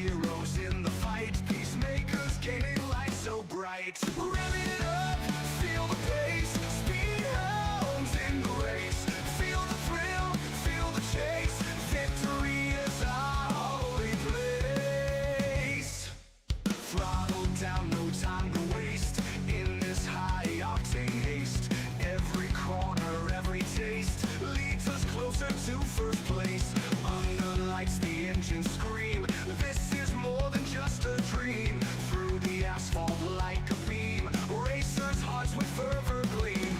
heroes in the fight. Peacemakers gaining light so bright. Revving it up, feel the pace. Speed hounds in the race. Feel the thrill, feel the chase. Victory is our holy place. Throttle down, no time to waste. In this high-octane haste, every corner, every taste leads us closer to first place. Under lights, the engines scream. This is more than just a dream. Through the asphalt like a beam, racers' hearts with fervor gleam.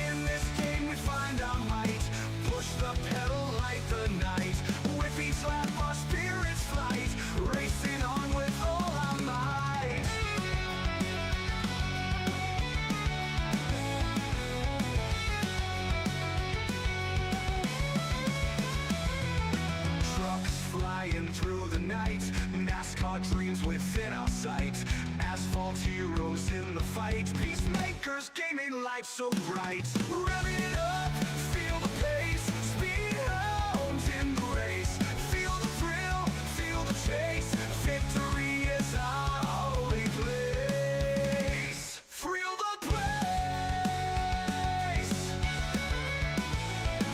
In this game we find our might. Push the pedal like the night. With each lap our spirits flight. Racing on with all our might. Trucks flying through the night. NASCAR dreams within our sight. Asphalt heroes in the fight. Peacemakers gaining life so bright. Revving it up, feel the pace. Speed hounds in the race. Feel the thrill, feel the chase. Victory is our holy place. Thrill the place.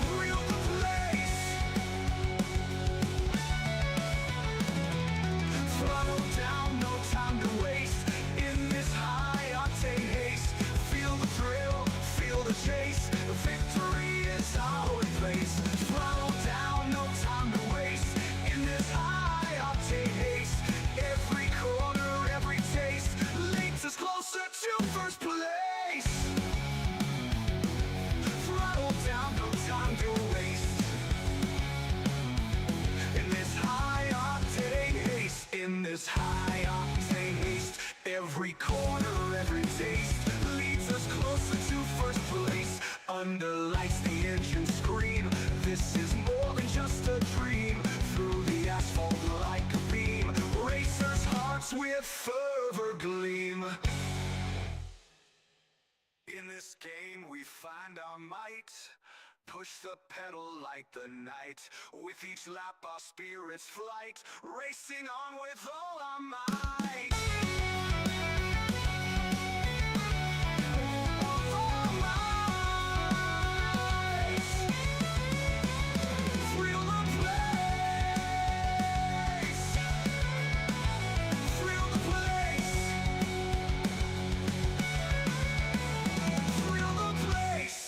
Thrill the place. Throttle down, no time to waste. In this high-octane haste, feel the thrill, feel the chase. Victory is our holy place. Throttle down, no time to waste. In this high-octane haste, every corner, every taste leads us closer to first place. Throttle down, no time to waste. In this high-octane haste, in this high-octane haste, every corner, every taste leads us closer to first place. Under lights, the engines scream. This is more than just a dream. Through the asphalt like a beam, racers' hearts with fervor gleam. In this game we find our might. Push the pedal like the night. With each lap our spirits flight. Racing on with all our might. All our might. Thrill the place. Thrill the place. Thrill the place.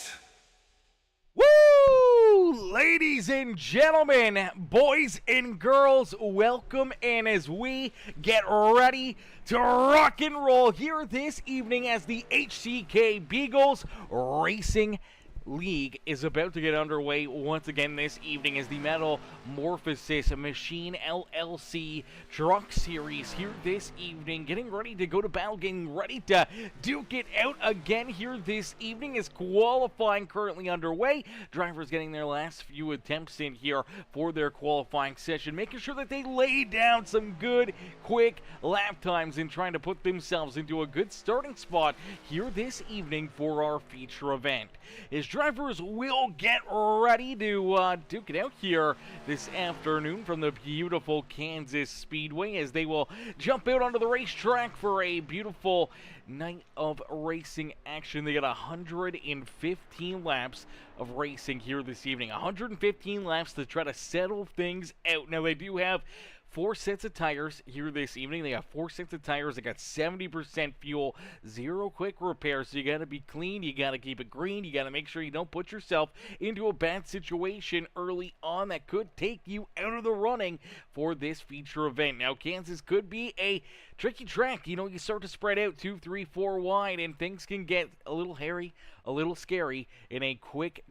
Woo! Ladies and gentlemen, boys and girls, welcome in as we get ready to rock and roll here this evening as the HCK Beagles Racing League is about to get underway once again this evening as the Metal Morphosis Machine LLC Truck Series here this evening, getting ready to go to battle, getting ready to duke it out again here this evening as qualifying currently underway. Drivers getting their last few attempts in here for their qualifying session, making sure that they lay down some good, quick lap times and trying to put themselves into a good starting spot here this evening for our feature event. As drivers will get ready to duke it out here this afternoon from the beautiful Kansas Speedway as they will jump out onto the racetrack for a beautiful night of racing action. They got 115 laps of racing here this evening. 115 laps to try to settle things out. Now they do have 4 sets of tires here this evening. They got 4 sets of tires. They got 70% fuel, 0 quick repairs. So you got to be clean. You got to keep it green. You got to make sure you don't put yourself into a bad situation early on that could take you out of the running for this feature event. Now, Kansas could be a tricky track. You know, you start to spread out 2, 3, 4 wide, and things can get a little hairy, a little scary in a quick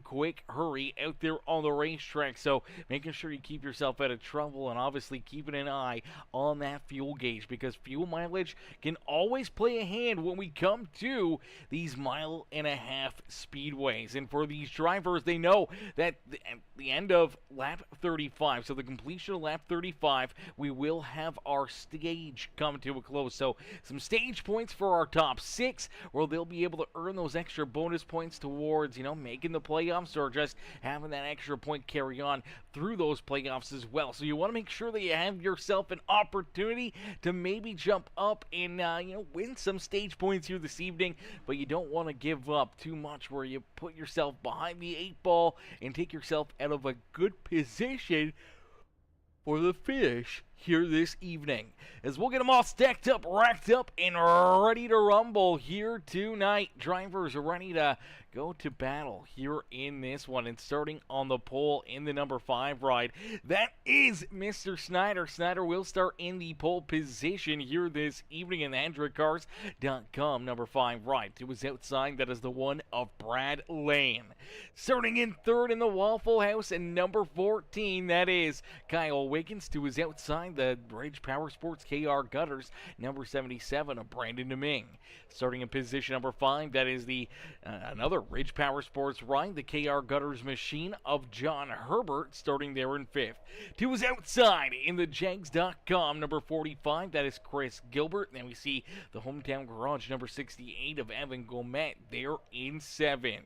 hurry out there on the racetrack. So making sure you keep yourself out of trouble and obviously keeping an eye on that fuel gauge, because fuel mileage can always play a hand when we come to these 1.5 mile speedways. And for these drivers, they know that at the end of lap 35, so the completion of lap 35, we will have our stage come to a close. So some stage points for our top 6, where they'll be able to earn those extra bonus those points towards, making the playoffs or just having that extra point carry on through those playoffs as well. So you want to make sure that you have yourself an opportunity to maybe jump up and, win some stage points here this evening, but you don't want to give up too much where you put yourself behind the 8 ball and take yourself out of a good position for the finish here this evening, as we'll get them all stacked up, racked up, and ready to rumble here tonight. Drivers are ready to go to battle here in this one, and starting on the pole in the number 5 ride, that is Mr. Snyder. Snyder will start in the pole position here this evening in the HCK.com number 5 ride. To his outside, that is the one of Brad Lane. Starting in third in the Waffle House, and number 14, that is Kyle Wiggins. To his outside, the Ridge Powersports KR Gutters, number 77 of Brandon Deming. Starting in position number 5, that is the another Ridge Powersports ride, the KR Gutters machine of John Herbert, starting there in 5th. To his outside in the Jags.com number 45, that is Chris Gilbert. Then we see the Hometown Garage number 68 of Evan Gomet there in 7th.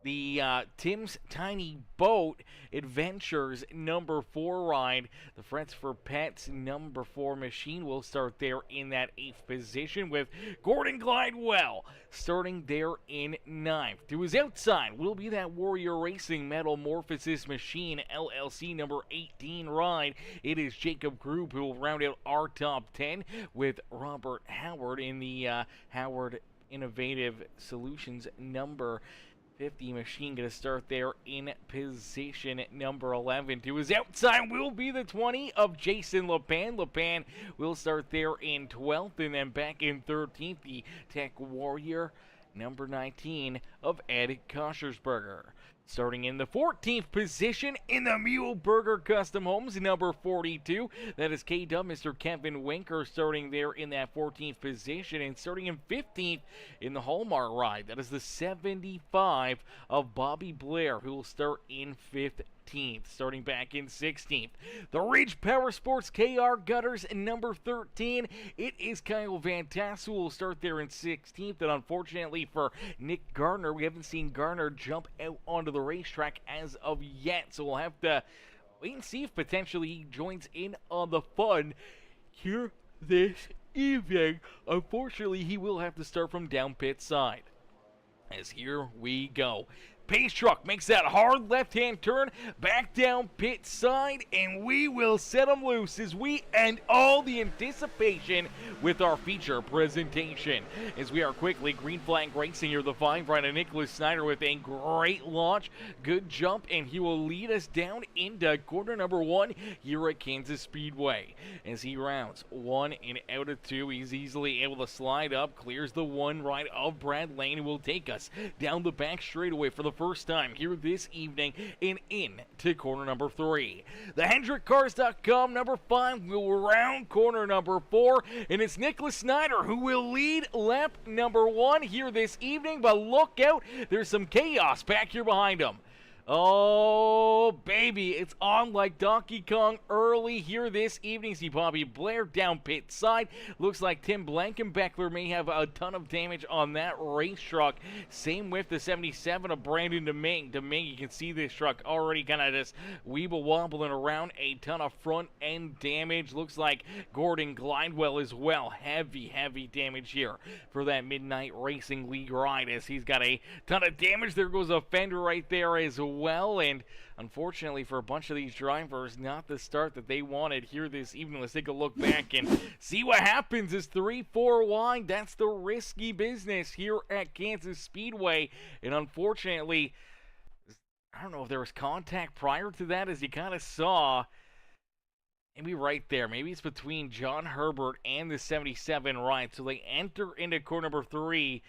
The Tim's Tiny Boat Adventures number 4 ride, the Frets for Pets number 4 machine will start there in that 8th position, with Gordon Glidewell starting there in 9th. To his outside will be that Warrior Racing Metal Morphosis machine LLC number 18 ride. It is Jacob Grube who will round out our top 10, with Robert Howard in the Howard Innovative Solutions number 50 machine, going to start there in position number 11. To his outside will be the 20 of Jason LePan. LePan will start there in 12th, and then back in 13th, the Tech Warrior number 19 of Ed Koshersberger. Starting in the 14th position in the Mule Burger Custom Homes, number 42. That is K-Dub, Mr. Kevin Winker, starting there in that 14th position. And starting in 15th in the Hallmark ride, that is the 75 of Bobby Blair, who will start in 15th. Starting back in 16th, the Ridge Powersports KR Gutters number 13. It is Kyle Van Tassel will start there in 16th, and unfortunately for Nick Gardner, we haven't seen Gardner jump out onto the racetrack as of yet, so we'll have to wait and see if potentially he joins in on the fun here this evening. Unfortunately, he will have to start from down pit side, as here we go. Pace truck makes that hard left-hand turn back down pit side, and we will set them loose as we end all the anticipation with our feature presentation. As we are quickly green flag racing here, the 5 rider Nicholas Snyder with a great launch, good jump, and he will lead us down into corner number 1 here at Kansas Speedway. As he rounds 1 and out of 2, he's easily able to slide up, clears the 1 right of Brad Lane, and will take us down the back straightaway for the first time here this evening and into corner number 3. The HendrickCars.com number 5 will round corner number 4, and it's Nicholas Snyder who will lead lap number 1 here this evening, but look out, there's some chaos back here behind him. Oh, baby, it's on like Donkey Kong early here this evening. See Bobby Blair down pit side. Looks like Tim Blankenbeckler may have a ton of damage on that race truck. Same with the 77 of Brandon Deming. Deming, you can see this truck already kind of just weeble-wobbling around. A ton of front-end damage. Looks like Gordon Glidewell as well. Heavy, heavy damage here for that Midnight Racing League ride, as he's got a ton of damage. There goes a fender right there as well, and unfortunately for a bunch of these drivers, not the start that they wanted here this evening. Let's take a look back and see what happens. Is 3-4 wide. That's the risky business here at Kansas Speedway, and unfortunately, I don't know if there was contact prior to that, as you kind of saw. Maybe right there. Maybe it's between John Herbert and the 77 right. So they enter into corner number 3.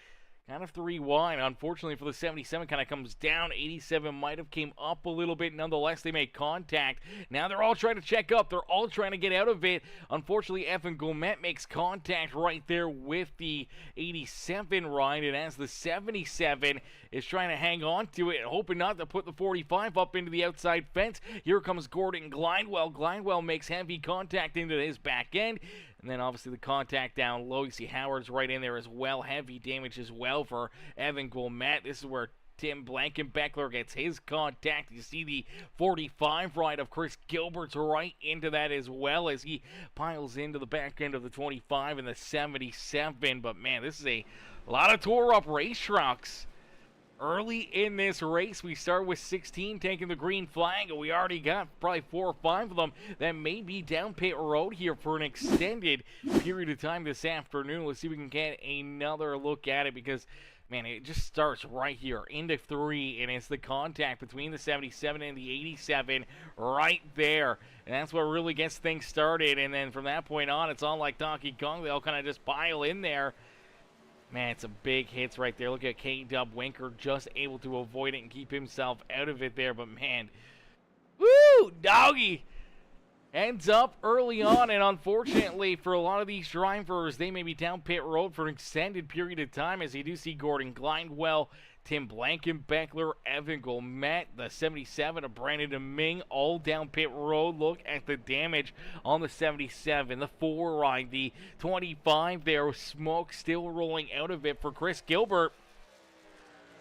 Kind of 3 wide. Unfortunately for the 77, kind of comes down. 87 might have came up a little bit. Nonetheless, they make contact. Now they're all trying to check up. They're all trying to get out of it. Unfortunately, Evan Gomet makes contact right there with the 87 ride. And as the 77 is trying to hang on to it, hoping not to put the 45 up into the outside fence, here comes Gordon Glidewell. Glidewell makes heavy contact into his back end. And then obviously the contact down low. You see Howard's right in there as well. Heavy damage as well for Evan Gourmet. This is where Tim Blankenbeckler gets his contact. You see the 45 ride of Chris Gilbert's right into that as well as he piles into the back end of the 25 and the 77. But man, this is a lot of tore up race trucks. Early in this race, we start with 16 taking the green flag, and we already got probably 4 or 5 of them that may be down pit road here for an extended period of time this afternoon. Let's see if we can get another look at it because, man, it just starts right here into 3, and it's the contact between the 77 and the 87 right there. And that's what really gets things started, and then from that point on, it's all like Donkey Kong. They all kind of just pile in there. Man, it's a big hits right there. Look at K-Dub Winker just able to avoid it and keep himself out of it there. But, man, woo, doggy ends up early on. And unfortunately for a lot of these drivers, they may be down pit road for an extended period of time as you do see Gordon Glidewell, Tim Blankenbeckler, Evan Gourmet, the 77 of Brandon Deming, all down pit road. Look at the damage on the 77, the 4 ride, the 25 there, smoke still rolling out of it for Chris Gilbert.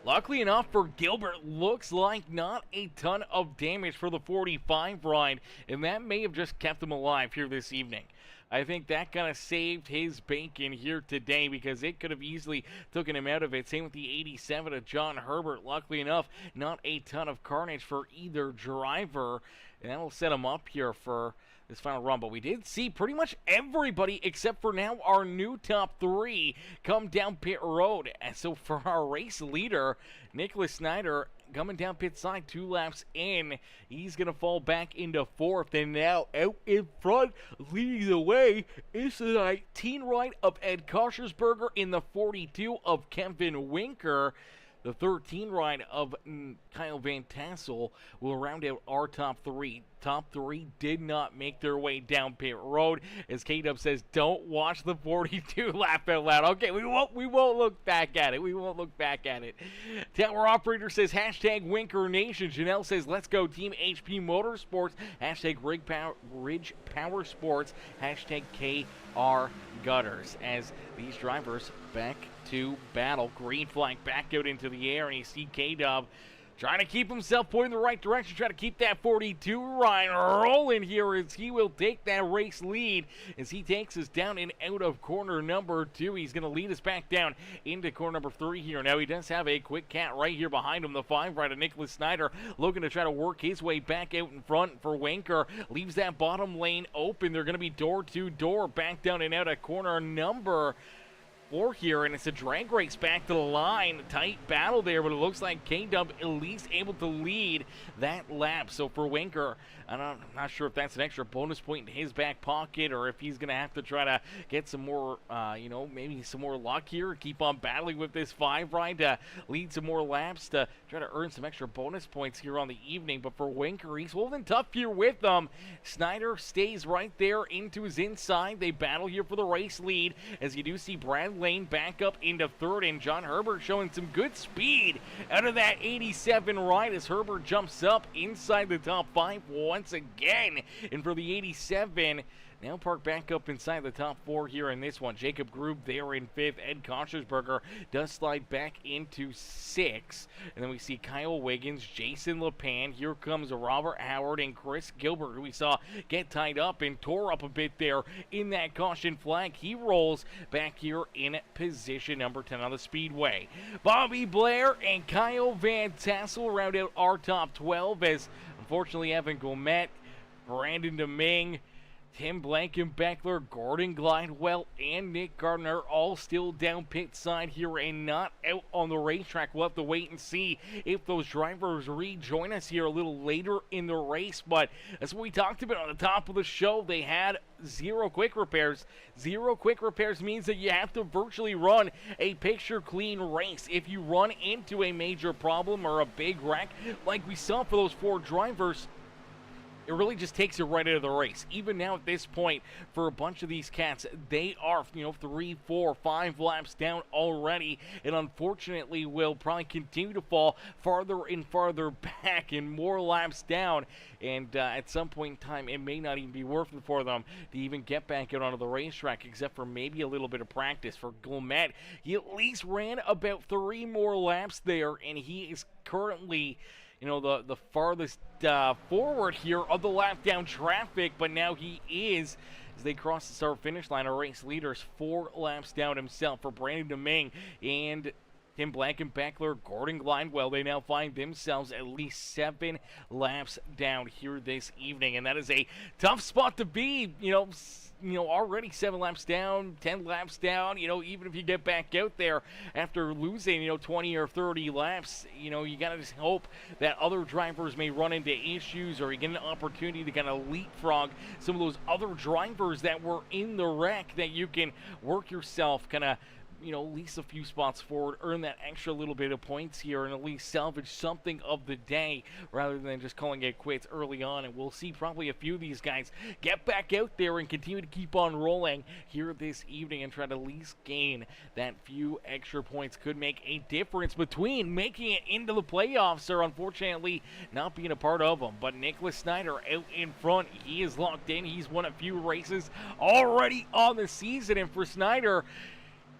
Luckily enough for Gilbert, looks like not a ton of damage for the 45 ride, and that may have just kept him alive here this evening. I think that kind of saved his bacon here today because it could have easily taken him out of it. Same with the 87 of John Herbert. Luckily enough, not a ton of carnage for either driver, and that'll set him up here for this final run. But we did see pretty much everybody except for now our new top 3 come down pit road. And so for our race leader, Nicholas Snyder, coming down pit side 2 laps in, he's going to fall back into 4th. And now out in front, leading the way, is the 19 ride of Ed Koschersberger in the 42 of Kevin Winker. The 13 ride of Kyle Van Tassel will round out our top 3. Top 3 did not make their way down pit road. As K-Dub says, don't watch the 42 laugh out loud. Okay, we won't look back at it. We won't look back at it. Tower Operator says, hashtag Winker Nation. Janelle says, let's go Team HP Motorsports. Hashtag Ridge Power Sports. Hashtag KR Gutters. As these drivers back to battle. Green flag back out into the air, and you see K-Dub trying to keep himself pointing in the right direction, trying to keep that 42 ride rolling here as he will take that race lead as he takes us down and out of corner number 2. He's going to lead us back down into corner number 3 here. Now he does have a quick cat right here behind him, the 5 rider Nicholas Snyder, looking to try to work his way back out in front for Winker. Leaves that bottom lane open. They're going to be door to door back down and out at corner number 4 here, and it's a drag race back to the line. Tight battle there, but it looks like K-Dub at least able to lead that lap. So for Winker, I'm not sure if that's an extra bonus point in his back pocket or if he's going to have to try to get some more, maybe some more luck here. Keep on battling with this 5 ride to lead some more laps to try to earn some extra bonus points here on the evening. But for Winker, he's holding tough here with them. Snyder stays right there into his inside. They battle here for the race lead as you do see Brad Lane back up into 3rd, and John Herbert showing some good speed out of that 87 ride as Herbert jumps up inside the top 5 once again. And for the 87, now parked back up inside the top 4 here in this one. Jacob Grube there in 5th. Ed Koschersberger does slide back into 6th. And then we see Kyle Wiggins, Jason LePan. Here comes Robert Howard and Chris Gilbert, who we saw get tied up and tore up a bit there in that caution flag. He rolls back here in position number 10 on the speedway. Bobby Blair and Kyle Van Tassel round out our top 12 as unfortunately Evan Gourmet, Brandon Deming, Tim Blankenbeckler, Gordon Glidewell, and Nick Gardner all still down pit side here and not out on the racetrack. We'll have to wait and see if those drivers rejoin us here a little later in the race. But that's what we talked about on the top of the show. They had 0 quick repairs. 0 quick repairs means that you have to virtually run a picture clean race. If you run into a major problem or a big wreck like we saw for those 4 drivers, it it really just takes you right out of the race. Even now at this point, for a bunch of these cats, they are, 3, 4, 5 laps down already, and unfortunately will probably continue to fall farther and farther back and more laps down. And at some point in time, it may not even be worth it for them to even get back out onto the racetrack, except for maybe a little bit of practice. For Gomet, he at least ran about 3 more laps there, and he is currently, the farthest forward here of the lap down traffic, but now he is, as they cross the start-finish line, a race leader's 4 laps down himself. For Brandon Domingue and Tim Blankenbeckler, Gordon Glidewell, they now find themselves at least 7 laps down here this evening, and that is a tough spot to be. Already 7 laps down, 10 laps down. Even if you get back out there after losing, 20 or 30 laps, you gotta just hope that other drivers may run into issues, or you get an opportunity to kind of leapfrog some of those other drivers that were in the wreck, that you can work yourself kind of, at least a few spots forward, earn that extra little bit of points here, and at least salvage something of the day rather than just calling it quits early on. And we'll see probably a few of these guys get back out there and continue to keep on rolling here this evening and try to at least gain that few extra points. Could make a difference between making it into the playoffs or unfortunately not being a part of them. But Nicholas Snyder out in front. He is locked in. He's won a few races already on the season, and for Snyder,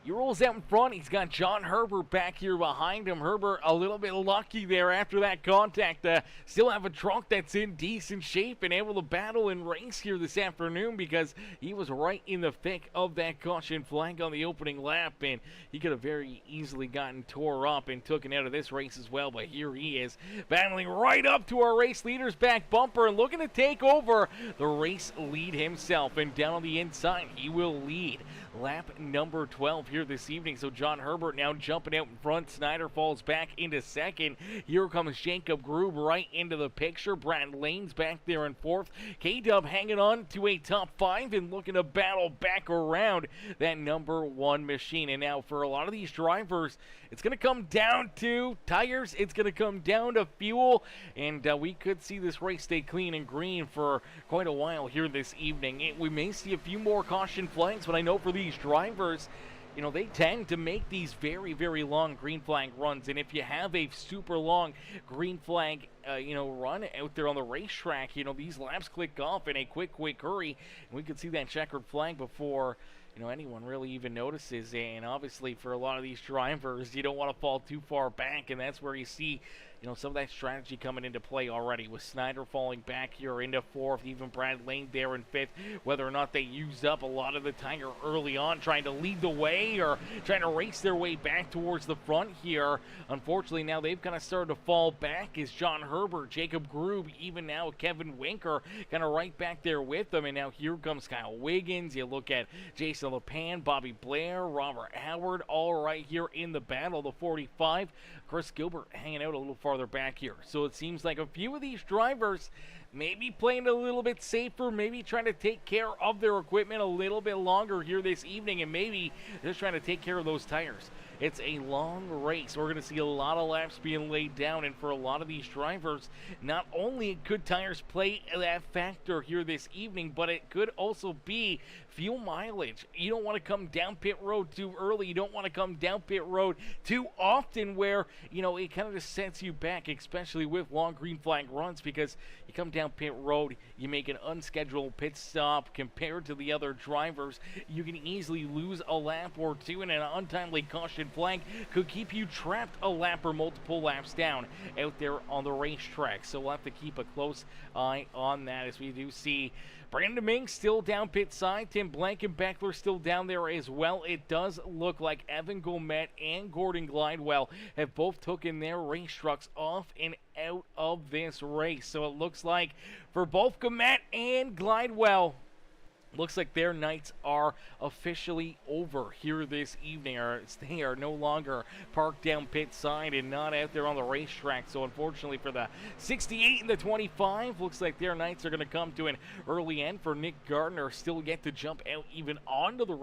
he rolls out in front. He's got John Herbert back here behind him. Herbert a little bit lucky there after that contact. Still have a truck that's in decent shape and able to battle and race here this afternoon, because he was right in the thick of that caution flag on the opening lap, and he could have very easily gotten tore up and taken out of this race as well. But here he is battling right up to our race leader's back bumper and looking to take over the race lead himself. And down on the inside, he will lead lap number 12 here this evening. So John Herbert now jumping out in front. Snyder falls back into second. Here comes Jacob Grube right into the picture. Brad Lane's back there in fourth. K-Dub hanging on to a top 5 and looking to battle back around that number 1 machine. And now for a lot of these drivers, it's going to come down to tires. It's going to come down to fuel. And we could see this race stay clean and green for quite a while here this evening. We may see a few more caution flags, but I know for these drivers, they tend to make these very, very long green flag runs. And if you have a super long green flag, run out there on the racetrack, these laps click off in a quick hurry. And we could see that checkered flag before, anyone really even notices. And obviously for a lot of these drivers, you don't want to fall too far back. And that's where you see, some of that strategy coming into play already, with Snyder falling back here into fourth, even Brad Lane there in fifth. Whether or not they used up a lot of the tire early on trying to lead the way or trying to race their way back towards the front here. Unfortunately, now they've kind of started to fall back as John Herbert, Jacob Grube, even now Kevin Winker kind of right back there with them. And now here comes Kyle Wiggins. You look at Jason LePan, Bobby Blair, Robert Howard, all right here in the battle. The 45, Chris Gilbert hanging out a little farther back here. So it seems like a few of these drivers maybe playing a little bit safer, maybe trying to take care of their equipment a little bit longer here this evening, and maybe just trying to take care of those tires. It's a long race. We're going to see a lot of laps being laid down, and for a lot of these drivers, not only could tires play that factor here this evening, but it could also be fuel mileage. You don't want to come down pit road too early. You don't want to come down pit road too often where, it kind of just sets you back, especially with long green flag runs, because you come down pit road, you make an unscheduled pit stop compared to the other drivers. You can easily lose a lap or two, and an untimely caution flag could keep you trapped a lap or multiple laps down out there on the racetrack. So we'll have to keep a close eye on that, as we do see Brandon Ming still down pit side. Tim Blankenbeckler still down there as well. It does look like Evan Gomet and Gordon Glidewell have both taken their race trucks off and out of this race. So it looks like for both Gomet and Glidewell, looks like their nights are officially over here this evening. They are no longer parked down pit side and not out there on the racetrack. So unfortunately for the 68 and the 25, looks like their nights are going to come to an early end. For Nick Gardner, still yet to jump out even onto the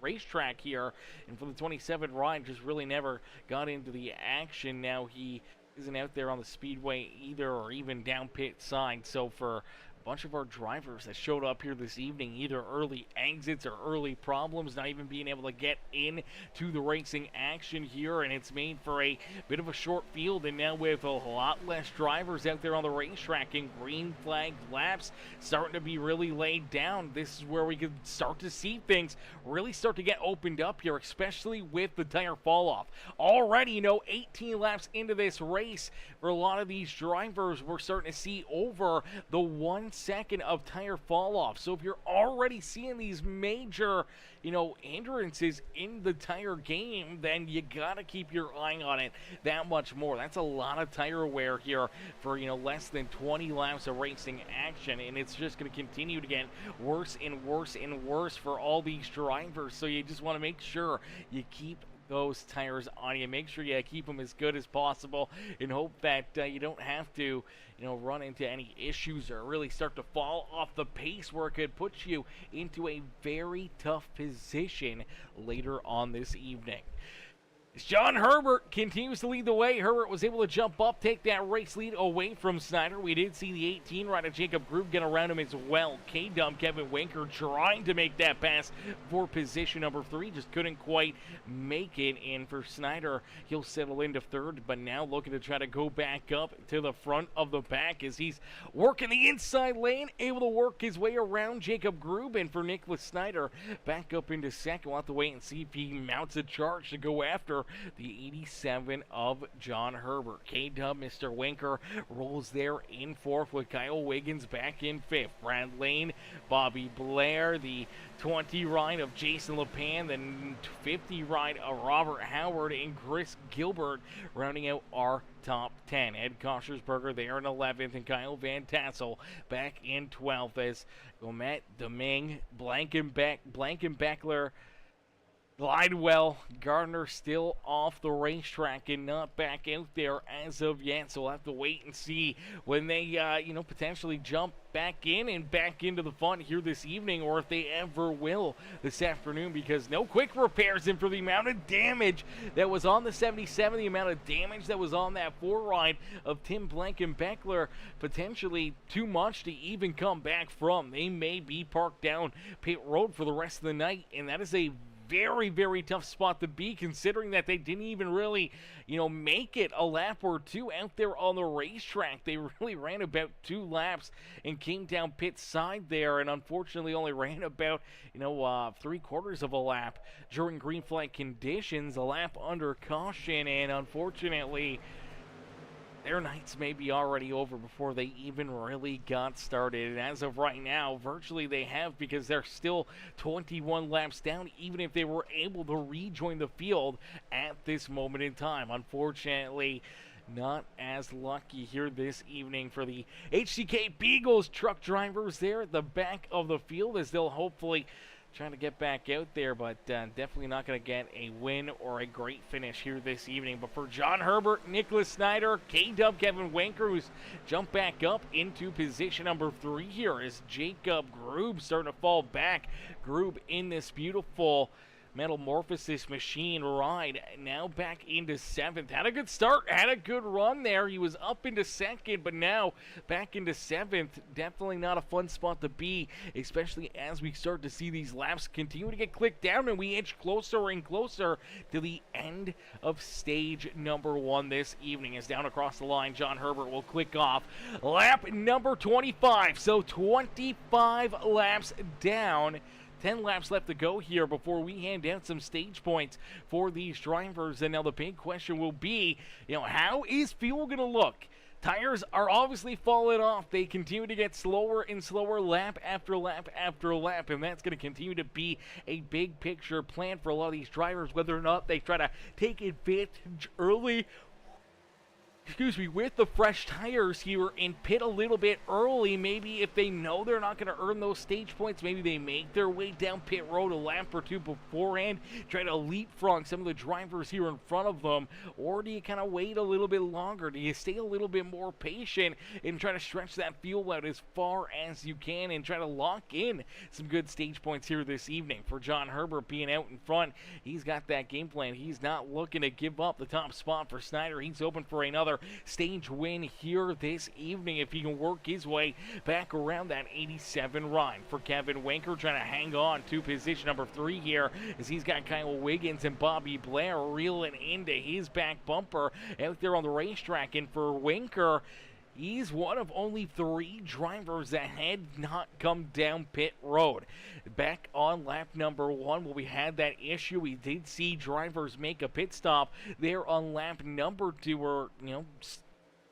racetrack here. And for the 27, Ryan just really never got into the action. Now he isn't out there on the speedway either, or even down pit side. So for a bunch of our drivers that showed up here this evening, either early exits or early problems, not even being able to get in to the racing action here, and it's made for a bit of a short field. And now with a lot less drivers out there on the racetrack and green flag laps starting to be really laid down, this is where we could start to see things really start to get opened up here, especially with the tire fall off. Already, 18 laps into this race, for a lot of these drivers, we're starting to see over the 1 second of tire fall off. So if you're already seeing these major, hindrances in the tire game, then you gotta keep your eye on it that much more. That's a lot of tire wear here for, less than 20 laps of racing action, and it's just going to continue to get worse and worse and worse for all these drivers. So you just want to make sure you keep those tires on you. Make sure you keep them as good as possible and hope that you don't have to, run into any issues or really start to fall off the pace where it could put you into a very tough position later on this evening. As John Herbert continues to lead the way, Herbert was able to jump up, take that race lead away from Snyder. We did see the 18 rider Jacob Grube get around him as well. K-Dub Kevin Winker trying to make that pass for position number 3, just couldn't quite make it. And for Snyder, he'll settle into third, but now looking to try to go back up to the front of the pack as he's working the inside lane, able to work his way around Jacob Grube. And for Nicholas Snyder, back up into second. We'll have to wait and see if he mounts a charge to go after the 87 of John Herbert. K-Dub, Mr. Winker, rolls there in fourth with Kyle Wiggins back in fifth. Brad Lane, Bobby Blair, the 20 ride of Jason LePan, the 50 ride of Robert Howard, and Chris Gilbert rounding out our top 10. Ed Koshersberger there in 11th, and Kyle Van Tassel back in 12th as Gomet, Deming, Blankenbeckler, Glidewell, Gardner still off the racetrack and not back out there as of yet. So we'll have to wait and see when they, potentially jump back in and back into the fun here this evening, or if they ever will this afternoon, because no quick repairs. And for the amount of damage that was on the 77, the amount of damage that was on that 4 ride of Tim Blankenbeckler, potentially too much to even come back from. They may be parked down pit road for the rest of the night, and that is a very, very tough spot to be, considering that they didn't even really, make it a lap or two out there on the racetrack. They really ran about 2 laps and came down pit side there, and unfortunately only ran about, 3/4 of a lap during green flag conditions, a lap under caution, and unfortunately their nights may be already over before they even really got started. And as of right now, virtually they have, because they're still 21 laps down, even if they were able to rejoin the field at this moment in time. Unfortunately, not as lucky here this evening for the HCK Beagles truck drivers there at the back of the field, as they'll hopefully trying to get back out there, but definitely not going to get a win or a great finish here this evening. But for John Herbert, Nicholas Snyder, K-Dub Kevin Winker, who's jumped back up into position number 3 here, as Jacob Grube starting to fall back. Grube in this beautiful Metamorphosis machine ride, now back into 7th. Had a good start, had a good run there. He was up into 2nd, but now back into 7th. Definitely not a fun spot to be, especially as we start to see these laps continue to get clicked down and we inch closer and closer to the end of stage number 1 this evening. As down across the line, John Herbert will click off lap number 25. So 25 laps down. 10 laps left to go here before we hand out some stage points for these drivers. And now the big question will be, how is fuel going to look? Tires are obviously falling off. They continue to get slower and slower lap after lap after lap, and that's going to continue to be a big picture plan for a lot of these drivers, whether or not they try to take advantage early with the fresh tires here and pit a little bit early. Maybe if they know they're not going to earn those stage points, maybe they make their way down pit road a lap or two beforehand, try to leapfrog some of the drivers here in front of them. Or do you kind of wait a little bit longer? Do you stay a little bit more patient and try to stretch that fuel out as far as you can and try to lock in some good stage points here this evening? For John Herbert being out in front, he's got that game plan. He's not looking to give up the top spot for Snyder. He's open for another another stage win here this evening if he can work his way back around that 87 run. For Kevin Winker, trying to hang on to position number 3 here as he's got Kyle Wiggins and Bobby Blair reeling into his back bumper out there on the racetrack. And for Winker, he's one of only 3 drivers that had not come down pit road. Back on lap number 1, where we had that issue, we did see drivers make a pit stop there on lap number 2, where,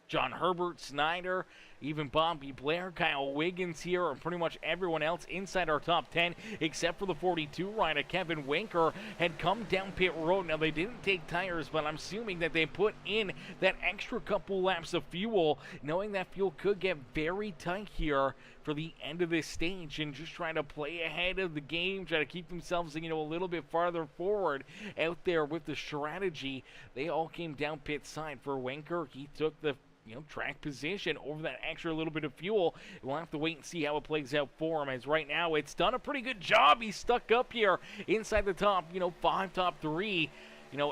John Herbert, Snyder, even Bobby Blair, Kyle Wiggins here, and pretty much everyone else inside our top 10, except for the 42 rider, Kevin Winker, had come down pit road. Now, they didn't take tires, but I'm assuming that they put in that extra couple laps of fuel, knowing that fuel could get very tight here for the end of this stage, and just trying to play ahead of the game, try to keep themselves, a little bit farther forward out there with the strategy. They all came down pit side. For Winker, he took the track position over that extra little bit of fuel. We'll have to wait and see how it plays out for him, as right now it's done a pretty good job. He's stuck up here inside the top, 5, top 3,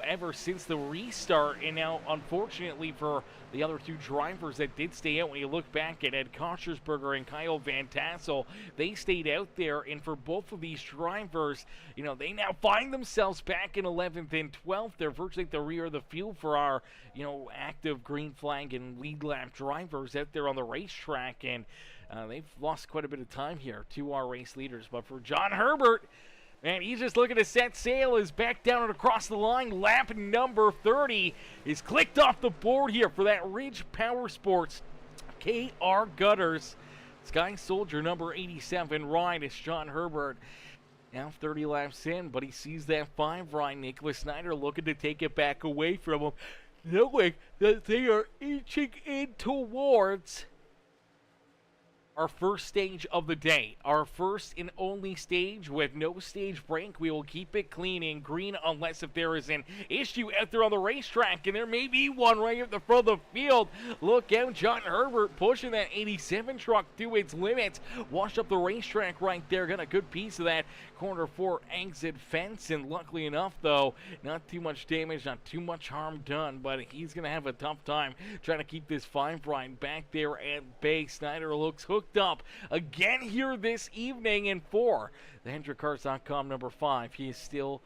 ever since the restart. And now, unfortunately for the other 2 drivers that did stay out, when you look back at Ed Kochersberger and Kyle Van Tassel, they stayed out there. And for both of these drivers, they now find themselves back in 11th and 12th. They're virtually at the rear of the field for our, active green flag and lead lap drivers out there on the racetrack. And they've lost quite a bit of time here to our race leaders. But for John Herbert, man, he's just looking to set sail. Is back down and across the line. Lap number 30 is clicked off the board here for that Ridge Powersports KR Gutters Sky Soldier number 87 ride. It's John Herbert. Now 30 laps in, but he sees that 5 ride. Nicholas Snyder looking to take it back away from him, knowing that they are inching in towards our first stage of the day, our first and only stage with no stage break. We will keep it clean and green unless if there is an issue out there on the racetrack, and there may be one right at the front of the field. Look out, John Herbert pushing that 87 truck to its limits. Washed up the racetrack right there, got a good piece of that corner 4 exit fence, and luckily enough though, not too much damage, not too much harm done, but he's gonna have a tough time trying to keep this 5 ride back there at bay. Snyder looks hooked up again here this evening. And for the HendrickCars.com number 5, he is still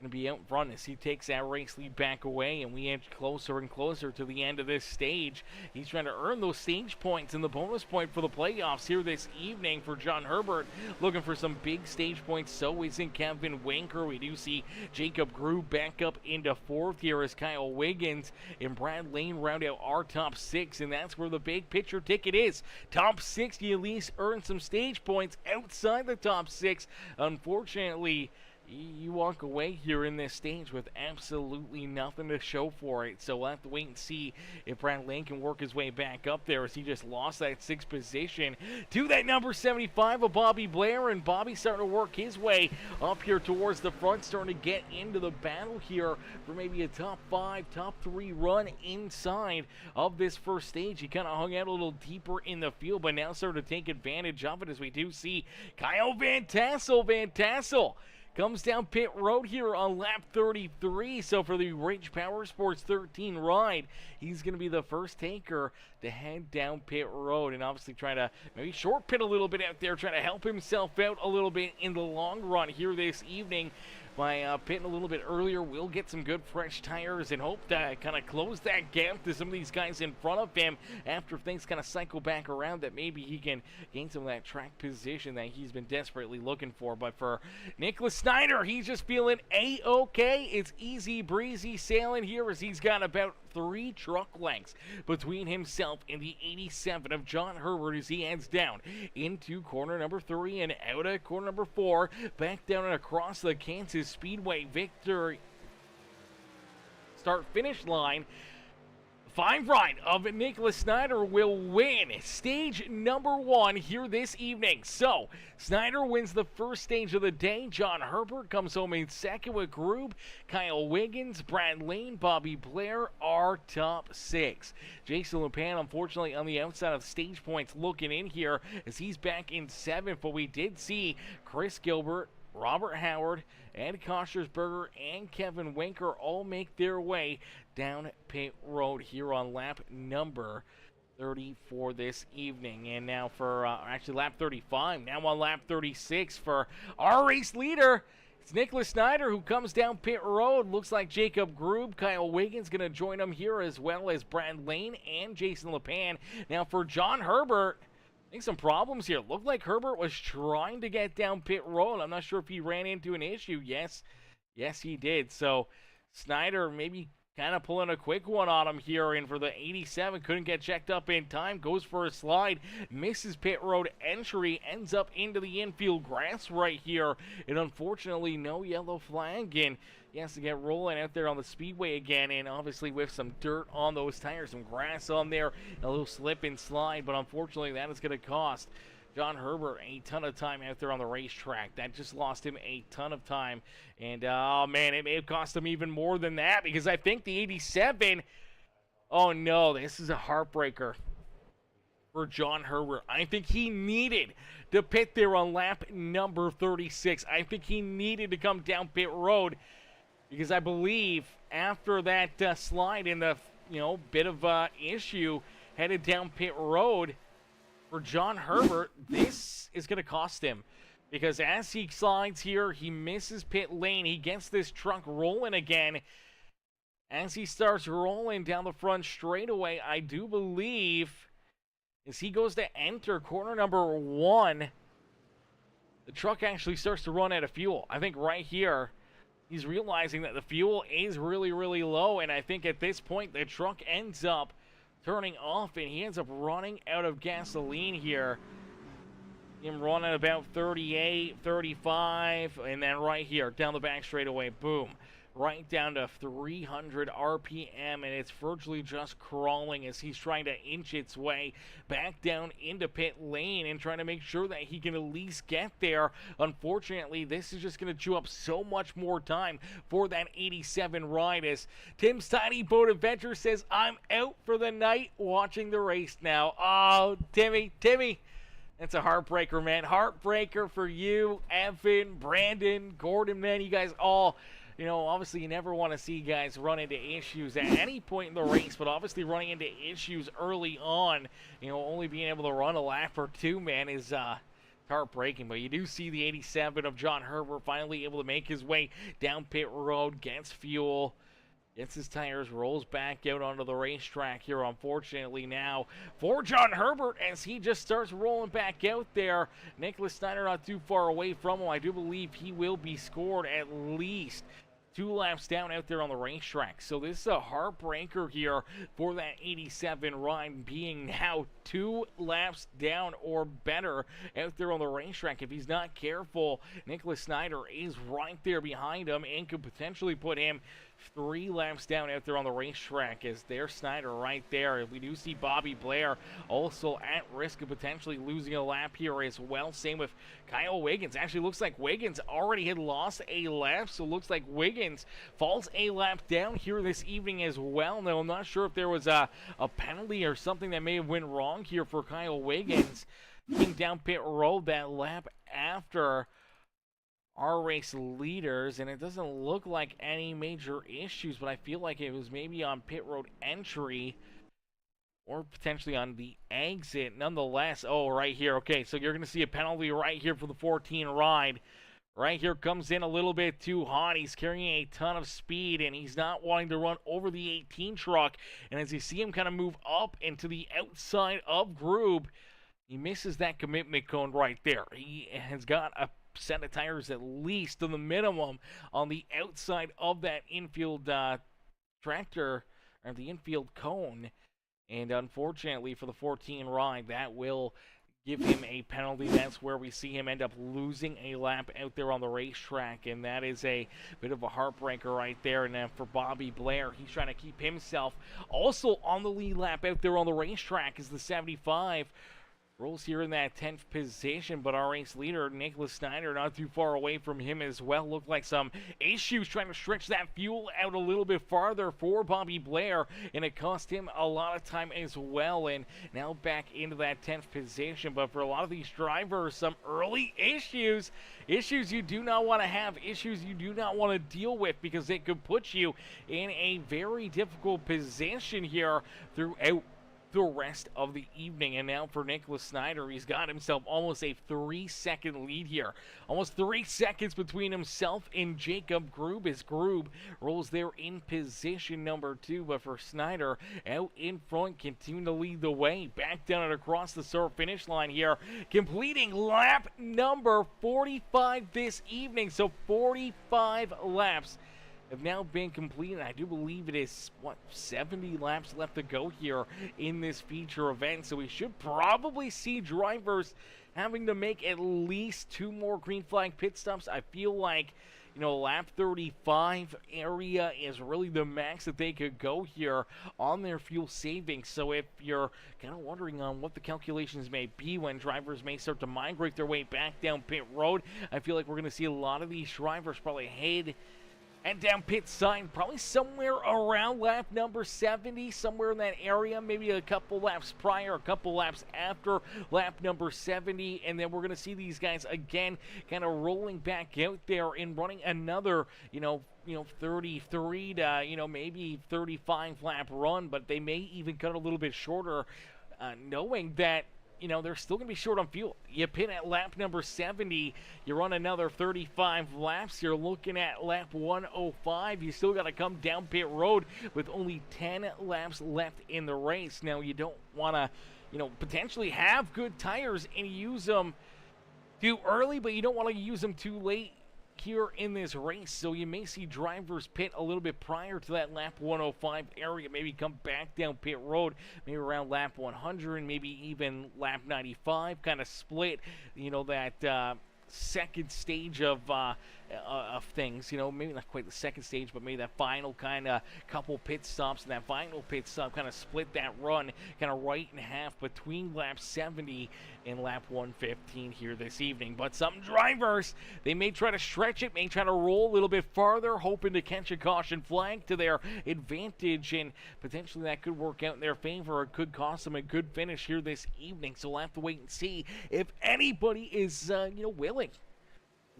going to be out front as he takes that race lead back away, and we edge closer and closer to the end of this stage. He's trying to earn those stage points and the bonus point for the playoffs here this evening. For John Herbert, looking for some big stage points. So is in Kevin Winker. We do see Jacob Grew back up into 4th here as Kyle Wiggins and Brad Lane round out our top 6, and that's where the big picture ticket is. Top 6, you at least earn some stage points. Outside the top 6, unfortunately, you walk away here in this stage with absolutely nothing to show for it. So we'll have to wait and see if Brad Lane can work his way back up there, as he just lost that 6th position to that number 75 of Bobby Blair. And Bobby starting to work his way up here towards the front, starting to get into the battle here for maybe a top 5, top 3 run inside of this first stage. He kind of hung out a little deeper in the field, but now starting to take advantage of it, as we do see Kyle Van Tassel. Comes down pit road here on lap 33. So for the Ridge Powersports 13 ride, he's going to be the first taker to head down pit road, and obviously try to maybe short pit a little bit out there, trying to help himself out a little bit in the long run here this evening. By pitting a little bit earlier, we'll get some good fresh tires and hope to kind of close that gap to some of these guys in front of him after things kind of cycle back around, that maybe he can gain some of that track position that he's been desperately looking for. But for Nicholas Snyder, he's just feeling A-okay. It's easy breezy sailing here, as he's got about 3 truck lengths between himself and the 87 of John Herbert, as he heads down into corner number 3 and out of corner number 4, back down and across the Kansas Speedway victory start finish line. 5 ride of Nicholas Snyder will win stage number 1 here this evening. So Snyder wins the first stage of the day. John Herbert comes home in second with Grube, Kyle Wiggins, Brad Lane, Bobby Blair are top 6. Jason Lupin, unfortunately, on the outside of stage points looking in here, as he's back in 7th. But we did see Chris Gilbert, Robert Howard, Ed Koschersberger, and Kevin Winker all make their way down pit road here on lap number 30 for this evening. And now for, actually lap 35, now on lap 36 for our race leader. It's Nicholas Snyder who comes down pit road. Looks like Jacob Grube, Kyle Wiggins going to join him here, as well as Brad Lane and Jason LePan. Now for John Herbert, I think some problems here. Looked like Herbert was trying to get down pit road. I'm not sure if he ran into an issue. Yes, he did. So Snyder maybe kind of pulling a quick one on him here, and for the 87, couldn't get checked up in time, goes for a slide, misses pit road entry, ends up into the infield grass right here, and unfortunately no yellow flag, and he has to get rolling out there on the speedway again, and obviously with some dirt on those tires, some grass on there, a little slip and slide, but unfortunately that is going to cost John Herbert a ton of time out there on the racetrack. That just lost him a ton of time. And, oh, man, it may have cost him even more than that, because I think the 87, oh, no, this is a heartbreaker for John Herbert. I think he needed to pit there on lap number 36. I think he needed to come down pit road, because I believe after that slide in the, bit of issue headed down pit road, for John Herbert, this is going to cost him, because as he slides here, he misses pit lane. He gets this truck rolling again. As he starts rolling down the front straightaway, I do believe, as he goes to enter corner number 1, the truck actually starts to run out of fuel. I think right here, he's realizing that the fuel is really, really low, and I think at this point, the truck ends up turning off, and he ends up running out of gasoline here. Him running about 38, 35, and then right here, down the back straightaway, boom. Right down to 300 RPM, and it's virtually just crawling as he's trying to inch its way back down into pit lane and trying to make sure that he can at least get there. Unfortunately, this is just going to chew up so much more time for that 87 ride, as Tim's Tiny Boat Adventure says, I'm out for the night watching the race now. Oh, Timmy, that's a heartbreaker, man. Heartbreaker for you, Evan, Brandon, Gordon, man. You guys all, obviously you never want to see guys run into issues at any point in the race, but obviously running into issues early on, only being able to run a lap or two, man, is heartbreaking. But you do see the 87 of John Herbert finally able to make his way down pit road, gets fuel, gets his tires, rolls back out onto the racetrack here, unfortunately now for John Herbert, as he just starts rolling back out there. Nicholas Snyder not too far away from him. I do believe he will be scored at least 2 laps down out there on the racetrack. So this is a heartbreaker here for that 87 ride, being now 2 laps down or better out there on the racetrack. If he's not careful, Nicholas Snyder is right there behind him and could potentially put him 3 laps down out there on the racetrack, as there's Snyder right there. We do see Bobby Blair also at risk of potentially losing a lap here as well. Same with Kyle Wiggins. Actually looks like Wiggins already had lost a lap, so looks like Wiggins falls a lap down here this evening as well. Now, I'm not sure if there was a penalty or something that may have went wrong here for Kyle Wiggins being down pit road that lap after our race leaders, and it doesn't look like any major issues, but I feel like it was maybe on pit road entry or potentially on the exit. Nonetheless, oh, right here. Okay, so you're going to see a penalty right here for the 14 ride. Right here, comes in a little bit too hot. He's carrying a ton of speed, and he's not wanting to run over the 18 truck. And as you see him kind of move up into the outside of Grube, he misses that commitment cone right there. He has got a set of tires at least to the minimum on the outside of that infield tractor, or the infield cone, and unfortunately for the 14 ride, that will give him a penalty. That's where we see him end up losing a lap out there on the racetrack, and that is a bit of a heartbreaker right there. And then for Bobby Blair, he's trying to keep himself also on the lead lap out there on the racetrack, is the 75 rolls here in that 10th position, but our race leader, Nicholas Snyder, not too far away from him as well. Looked like some issues trying to stretch that fuel out a little bit farther for Bobby Blair, and it cost him a lot of time as well, and now back into that 10th position. But for a lot of these drivers, some early issues you do not want to have, issues you do not want to deal with, because it could put you in a very difficult position here throughout the rest of the evening. And now for Nicholas Snyder, he's got himself almost a 3-second lead here. Almost 3 seconds between himself and Jacob Grube, as Grube rolls there in position number 2. But for Snyder, out in front, continuing to lead the way. Back down and across the start finish line here, completing lap number 45 this evening. So 45 laps have now been completed. I do believe it is, 70 laps left to go here in this feature event. So we should probably see drivers having to make at least 2 more green flag pit stops. I feel like, lap 35 area is really the max that they could go here on their fuel savings. So if you're kind of wondering on what the calculations may be when drivers may start to migrate their way back down pit road, I feel like we're going to see a lot of these drivers probably head down pit side, probably somewhere around lap number 70, somewhere in that area, maybe a couple laps prior, a couple laps after lap number 70, and then we're going to see these guys again kind of rolling back out there and running another, 33 to, maybe 35 lap run, but they may even cut a little bit shorter, knowing that they're still going to be short on fuel. You pit at lap number 70, you run another 35 laps, you're looking at lap 105. You still got to come down pit road with only 10 laps left in the race. Now, you don't want to, potentially have good tires and use them too early, but you don't want to use them too late here in this race. So you may see drivers pit a little bit prior to that lap 105 area, maybe come back down pit road, maybe around lap 100, maybe even lap 95, kind of split, that second stage of things, maybe not quite the second stage, but maybe that final kind of couple pit stops, and that final pit stop kind of split that run kind of right in half between lap 70 and lap 115 here this evening. But some drivers, they may try to stretch it, may try to roll a little bit farther, hoping to catch a caution flag to their advantage, and potentially that could work out in their favor, or could cost them a good finish here this evening. So we'll have to wait and see if anybody is willing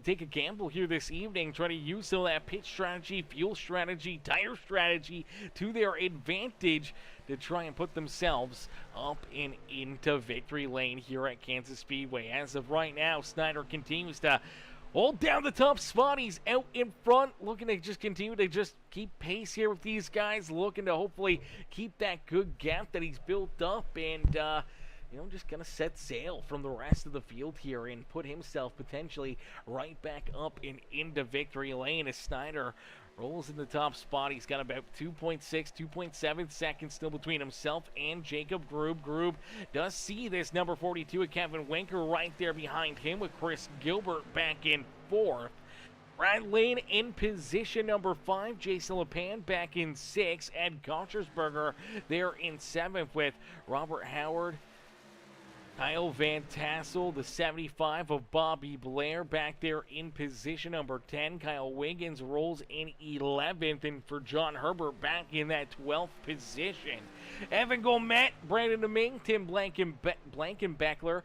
take a gamble here this evening, try to use some of that pit strategy, fuel strategy, tire strategy to their advantage to try and put themselves up and into victory lane here at Kansas Speedway. As of right now, Snyder continues to hold down the top spot. He's out in front, looking to just continue to just keep pace here with these guys, looking to hopefully keep that good gap that he's built up, and just going to set sail from the rest of the field here and put himself potentially right back up and into victory lane as Snyder rolls in the top spot. He's got about 2.6, 2.7 seconds still between himself and Jacob Grube. Grube does see this number 42 at Kevin Winker right there behind him, with Chris Gilbert back in 4th. Brad Lane in position number 5. Jason LePan back in 6. Ed Gotchersberger there in 7th, with Robert Howard, Kyle Van Tassel, the 75 of Bobby Blair back there in position number 10. Kyle Wiggins rolls in 11th, and for John Herbert back in that 12th position. Evan Gomet, Brandon Deming, Tim Blankenbeckler,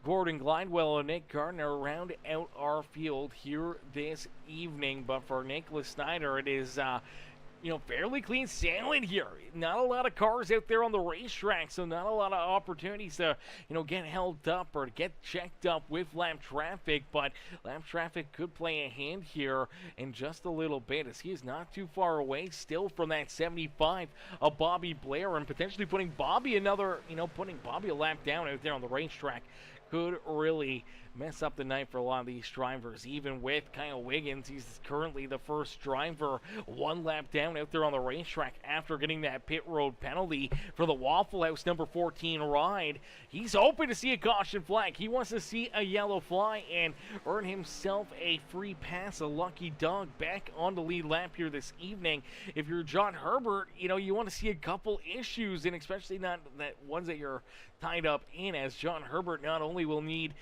Gordon Glidewell, and Nick Gardner round out our field here this evening. But for Nicholas Snyder, it is fairly clean sailing here. Not a lot of cars out there on the racetrack, so not a lot of opportunities to, get held up or get checked up with lap traffic, but lap traffic could play a hand here in just a little bit, as he is not too far away still from that 75 of Bobby Blair, and potentially putting Bobby a lap down out there on the racetrack. could really mess up the night for a lot of these drivers. Even with Kyle Wiggins, he's currently the first driver 1 lap down out there on the racetrack after getting that pit road penalty for the Waffle House number 14 ride. He's hoping to see a caution flag. He wants to see a yellow fly and earn himself a free pass, a lucky dog back on the lead lap here this evening. If you're John Herbert, you want to see a couple issues, and especially not that ones that you're tied up in, as John Herbert not only will need,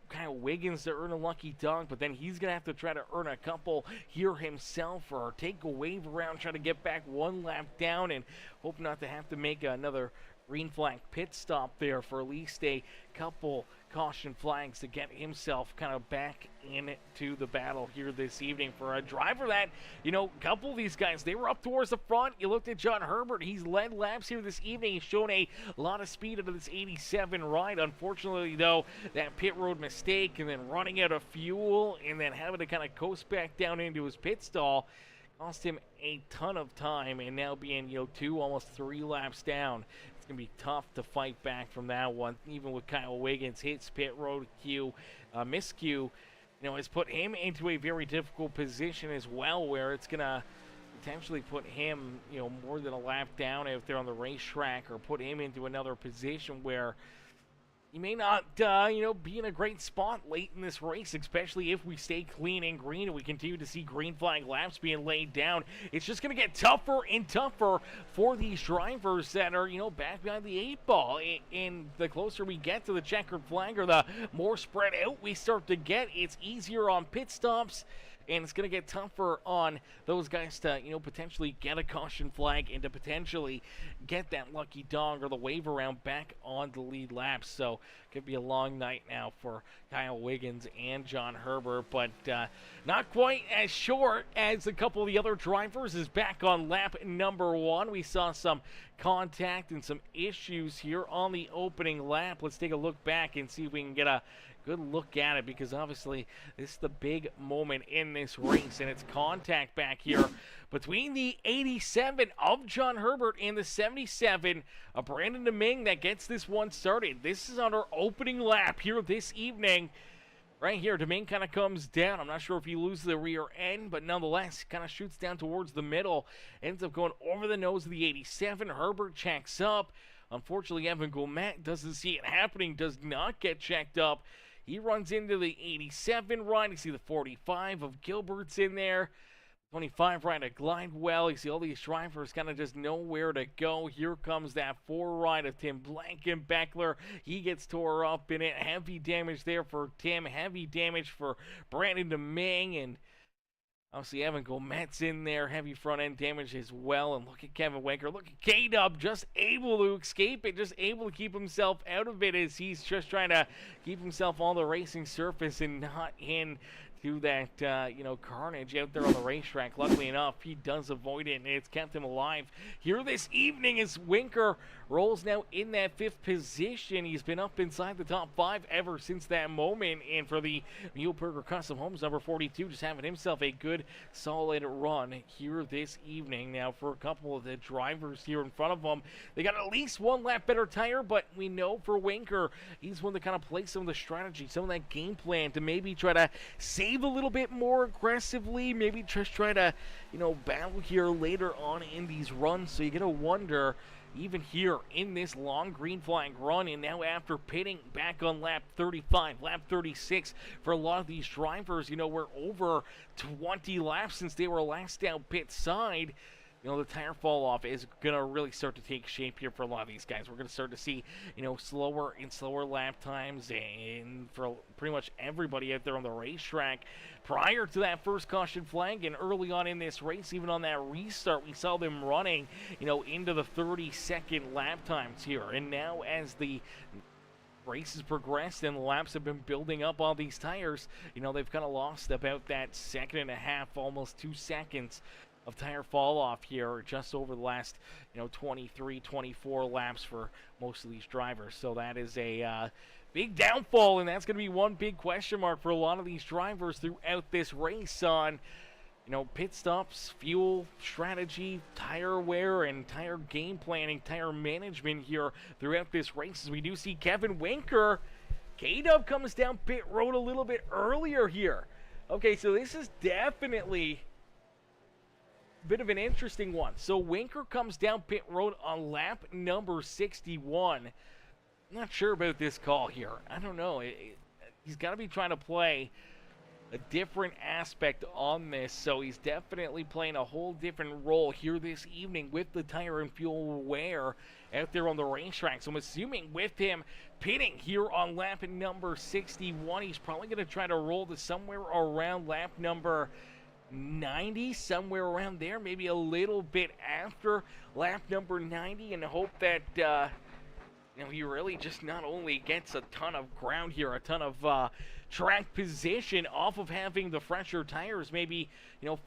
Kyle Wiggins to earn a lucky dog, but then he's going to have to try to earn a couple here himself or take a wave around, try to get back 1 lap down, and hope not to have to make another green flag pit stop there for at least a couple caution flags to get himself kind of back into the battle here this evening for a driver that, a couple of these guys, they were up towards the front. You looked at John Herbert, he's led laps here this evening. He's shown a lot of speed out of this 87 ride. Unfortunately, though, that pit road mistake and then running out of fuel and then having to kind of coast back down into his pit stall cost him a ton of time, and now being, 2, almost 3 laps down, it's going to be tough to fight back from that one. Even with Kyle Wiggins, hits pit road miscue, has put him into a very difficult position as well, where it's going to potentially put him, more than a lap down out there on the racetrack, or put him into another position where he may not, be in a great spot late in this race, especially if we stay clean and green and we continue to see green flag laps being laid down. It's just going to get tougher and tougher for these drivers that are, back behind the 8 ball. And the closer we get to the checkered flag, or the more spread out we start to get, it's easier on pit stops. And it's going to get tougher on those guys to, potentially get a caution flag and to potentially get that lucky dog or the wave around back on the lead lap. So it could be a long night now for Kyle Wiggins and John Herbert, but not quite as short as a couple of the other drivers. Is back on lap number 1. We saw some contact and some issues here on the opening lap. Let's take a look back and see if we can get a good look at it, because obviously this is the big moment in this race, and it's contact back here between the 87 of John Herbert and the 77 of Brandon Deming that gets this one started. This is on our opening lap here this evening. Right here, Deming kind of comes down. I'm not sure if he loses the rear end, but nonetheless, kind of shoots down towards the middle. Ends up going over the nose of the 87. Herbert checks up. Unfortunately, Evan Gomet doesn't see it happening, does not get checked up. He runs into the 87 ride. You see the 45 of Gilbert's in there. 25 ride of Glidewell. You see all these drivers kind of just know where to go. Here comes that 4 ride of Tim Blankenbeckler. He gets tore up in it. Heavy damage there for Tim. Heavy damage for Brandon Deming. And obviously, Evan Gomet's in there. Heavy front-end damage as well. And look at Kevin Wenker. Look at K-Dub, just able to escape it. Just able to keep himself out of it, as he's just trying to keep himself on the racing surface and not in to that, carnage out there on the racetrack. Luckily enough, he does avoid it, and it's kept him alive here this evening as Winker rolls now in that 5th position. He's been up inside the top 5 ever since that moment, and for the Muhlenberger Custom Homes, number 42, just having himself a good, solid run here this evening. Now, for a couple of the drivers here in front of them, they got at least 1 lap better tire, but we know for Winker, he's one to kind of play some of the strategy, some of that game plan to maybe try to save a little bit more aggressively, maybe just try to, battle here later on in these runs. So you're going to wonder, even here in this long green flag run, and now after pitting back on lap 35, lap 36, for a lot of these drivers, we're over 20 laps since they were last out pit side. The tire fall off is going to really start to take shape here for a lot of these guys. We're going to start to see, slower and slower lap times, and for pretty much everybody out there on the racetrack. Prior to that first caution flag and early on in this race, even on that restart, we saw them running, into the 30-second lap times here. And now as the race has progressed and the laps have been building up on these tires, they've kind of lost about that 1.5 seconds, almost 2 seconds of tire fall off here just over the last 23, 24 laps for most of these drivers. So that is a big downfall, and that's going to be one big question mark for a lot of these drivers throughout this race on pit stops, fuel strategy, tire wear, and tire game planning, tire management here throughout this race. As we do see Kevin Winker K-Dub comes down pit road a little bit earlier here. Okay, so this is definitely a bit of an interesting one. So Winker comes down pit road on lap number 61. I'm not sure about this call here. I don't know. He's got to be trying to play a different aspect on this, so he's definitely playing a whole different role here this evening with the tire and fuel wear out there on the racetrack. So I'm assuming with him pitting here on lap number 61, he's probably going to try to roll to somewhere around lap number 90, somewhere around there, maybe a little bit after lap number 90, and hope that he really just not only gets a ton of ground here, a ton of track position off of having the fresher tires, maybe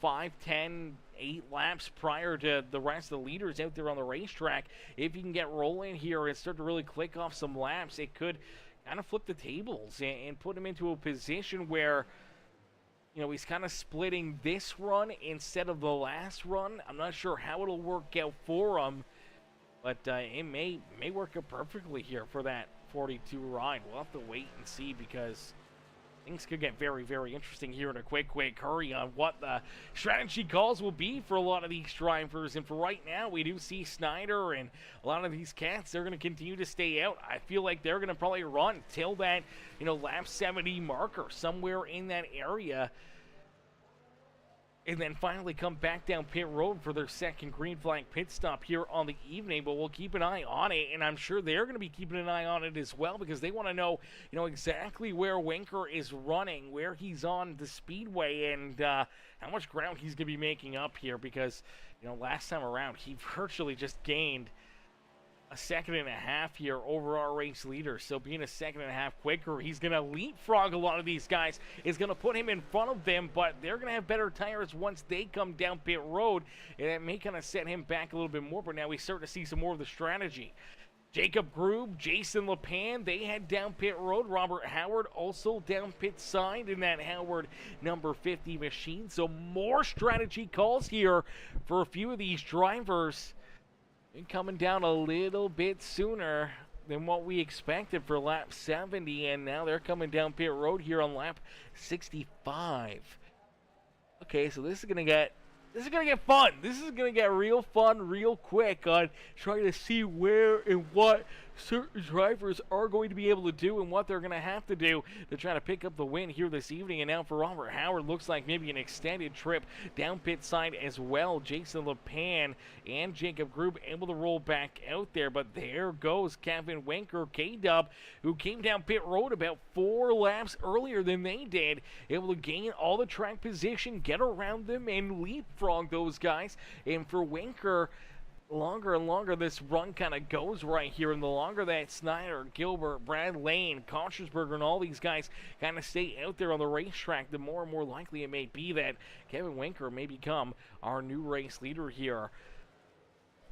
5, 10, 8 laps prior to the rest of the leaders out there on the racetrack. If you can get rolling here and start to really click off some laps, it could kind of flip the tables and put him into a position where he's kind of splitting this run instead of the last run. I'm not sure how it'll work out for him, but it may work out perfectly here for that 42 ride. We'll have to wait and see, because things could get very, very interesting here in a quick hurry on what the strategy calls will be for a lot of these drivers. And for right now, we do see Snyder and a lot of these cats, they're going to continue to stay out. I feel like they're going to probably run till that, lap 70 marker, somewhere in that area, and then finally come back down pit road for their second green flag pit stop here on the evening. But we'll keep an eye on it, and I'm sure they're going to be keeping an eye on it as well, because they want to know, exactly where Winker is running, where he's on the speedway, and how much ground he's going to be making up here, because, last time around, he virtually just gained a second and a half here over our race leader. So being a second and a half quicker, he's going to leapfrog a lot of these guys, is going to put him in front of them, but they're going to have better tires once they come down pit road, and it may kind of set him back a little bit more. But now we start to see some more of the strategy. Jacob Grube, Jason LePan, they head down pit road. Robert Howard also down pit side in that Howard number 50 machine. So more strategy calls here for a few of these drivers, and coming down a little bit sooner than what we expected for lap 70, and now they're coming down pit road here on lap 65. Okay, so this is gonna get fun. This is gonna get real fun real quick on trying to see where and what certain drivers are going to be able to do and what they're going to have to do to try to pick up the win here this evening. And now for Robert Howard, looks like maybe an extended trip down pit side as well. Jason LePan and Jacob Grube able to roll back out there, but there goes Kevin Winker, K-Dub, who came down pit road about 4 laps earlier than they did, able to gain all the track position, get around them, and leapfrog those guys. And for Winker, longer and longer this run kind of goes right here, and the longer that Snyder, Gilbert, Brad Lane, Kochersberger, and all these guys kind of stay out there on the racetrack, the more and more likely it may be that Kevin Winker may become our new race leader here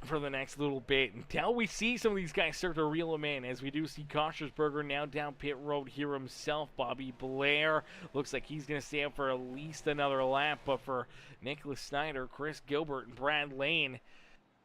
for the next little bit, until we see some of these guys start to reel them in, as we do see Kochersberger now down pit road here himself. Bobby Blair looks like he's going to stay out for at least another lap, but for Nicholas Snyder, Chris Gilbert, and Brad Lane,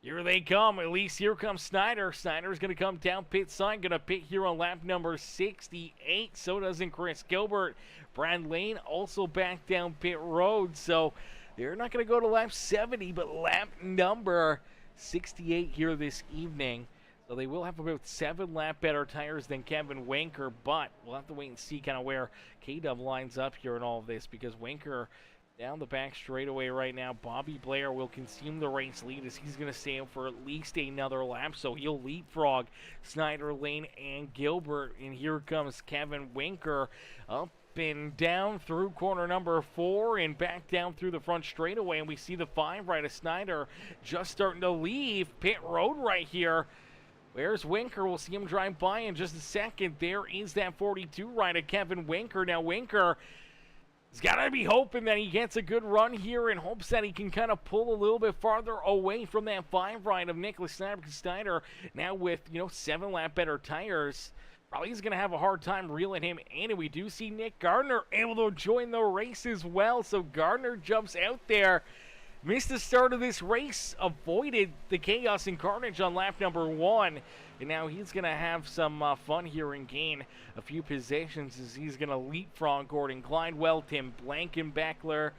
here they come. At least here comes Snyder. Snyder's going to come down pit side, going to pit here on lap number 68. So doesn't Chris Gilbert. Brad Lane also back down pit road. So they're not going to go to lap 70, but lap number 68 here this evening. So they will have about 7 lap better tires than Kevin Winker, but we'll have to wait and see kind of where K-Dub lines up here in all of this, because Winker down the back straightaway right now. Bobby Blair will consume the race lead, as he's going to stay out for at least another lap, so he'll leapfrog Snyder, Lane, and Gilbert. And here comes Kevin Winker up and down through corner number 4 and back down through the front straightaway, and we see the 5 right of Snyder just starting to leave pit road right here. Where's Winker? We'll see him drive by in just a second. There is that 42 right of Kevin Winker. Now Winker, he's got to be hoping that he gets a good run here, and hopes that he can kind of pull a little bit farther away from that 5 right of Nicholas Snyder. Now with, 7 lap better tires, probably he's going to have a hard time reeling him in. And we do see Nick Gardner able to join the race as well. So Gardner jumps out there missed the start of this race, avoided the chaos and carnage on lap number 1. And now he's going to have some fun here and gain a few positions as he's going to leapfrog Gordon Glidewell, Tim Blankenbachler,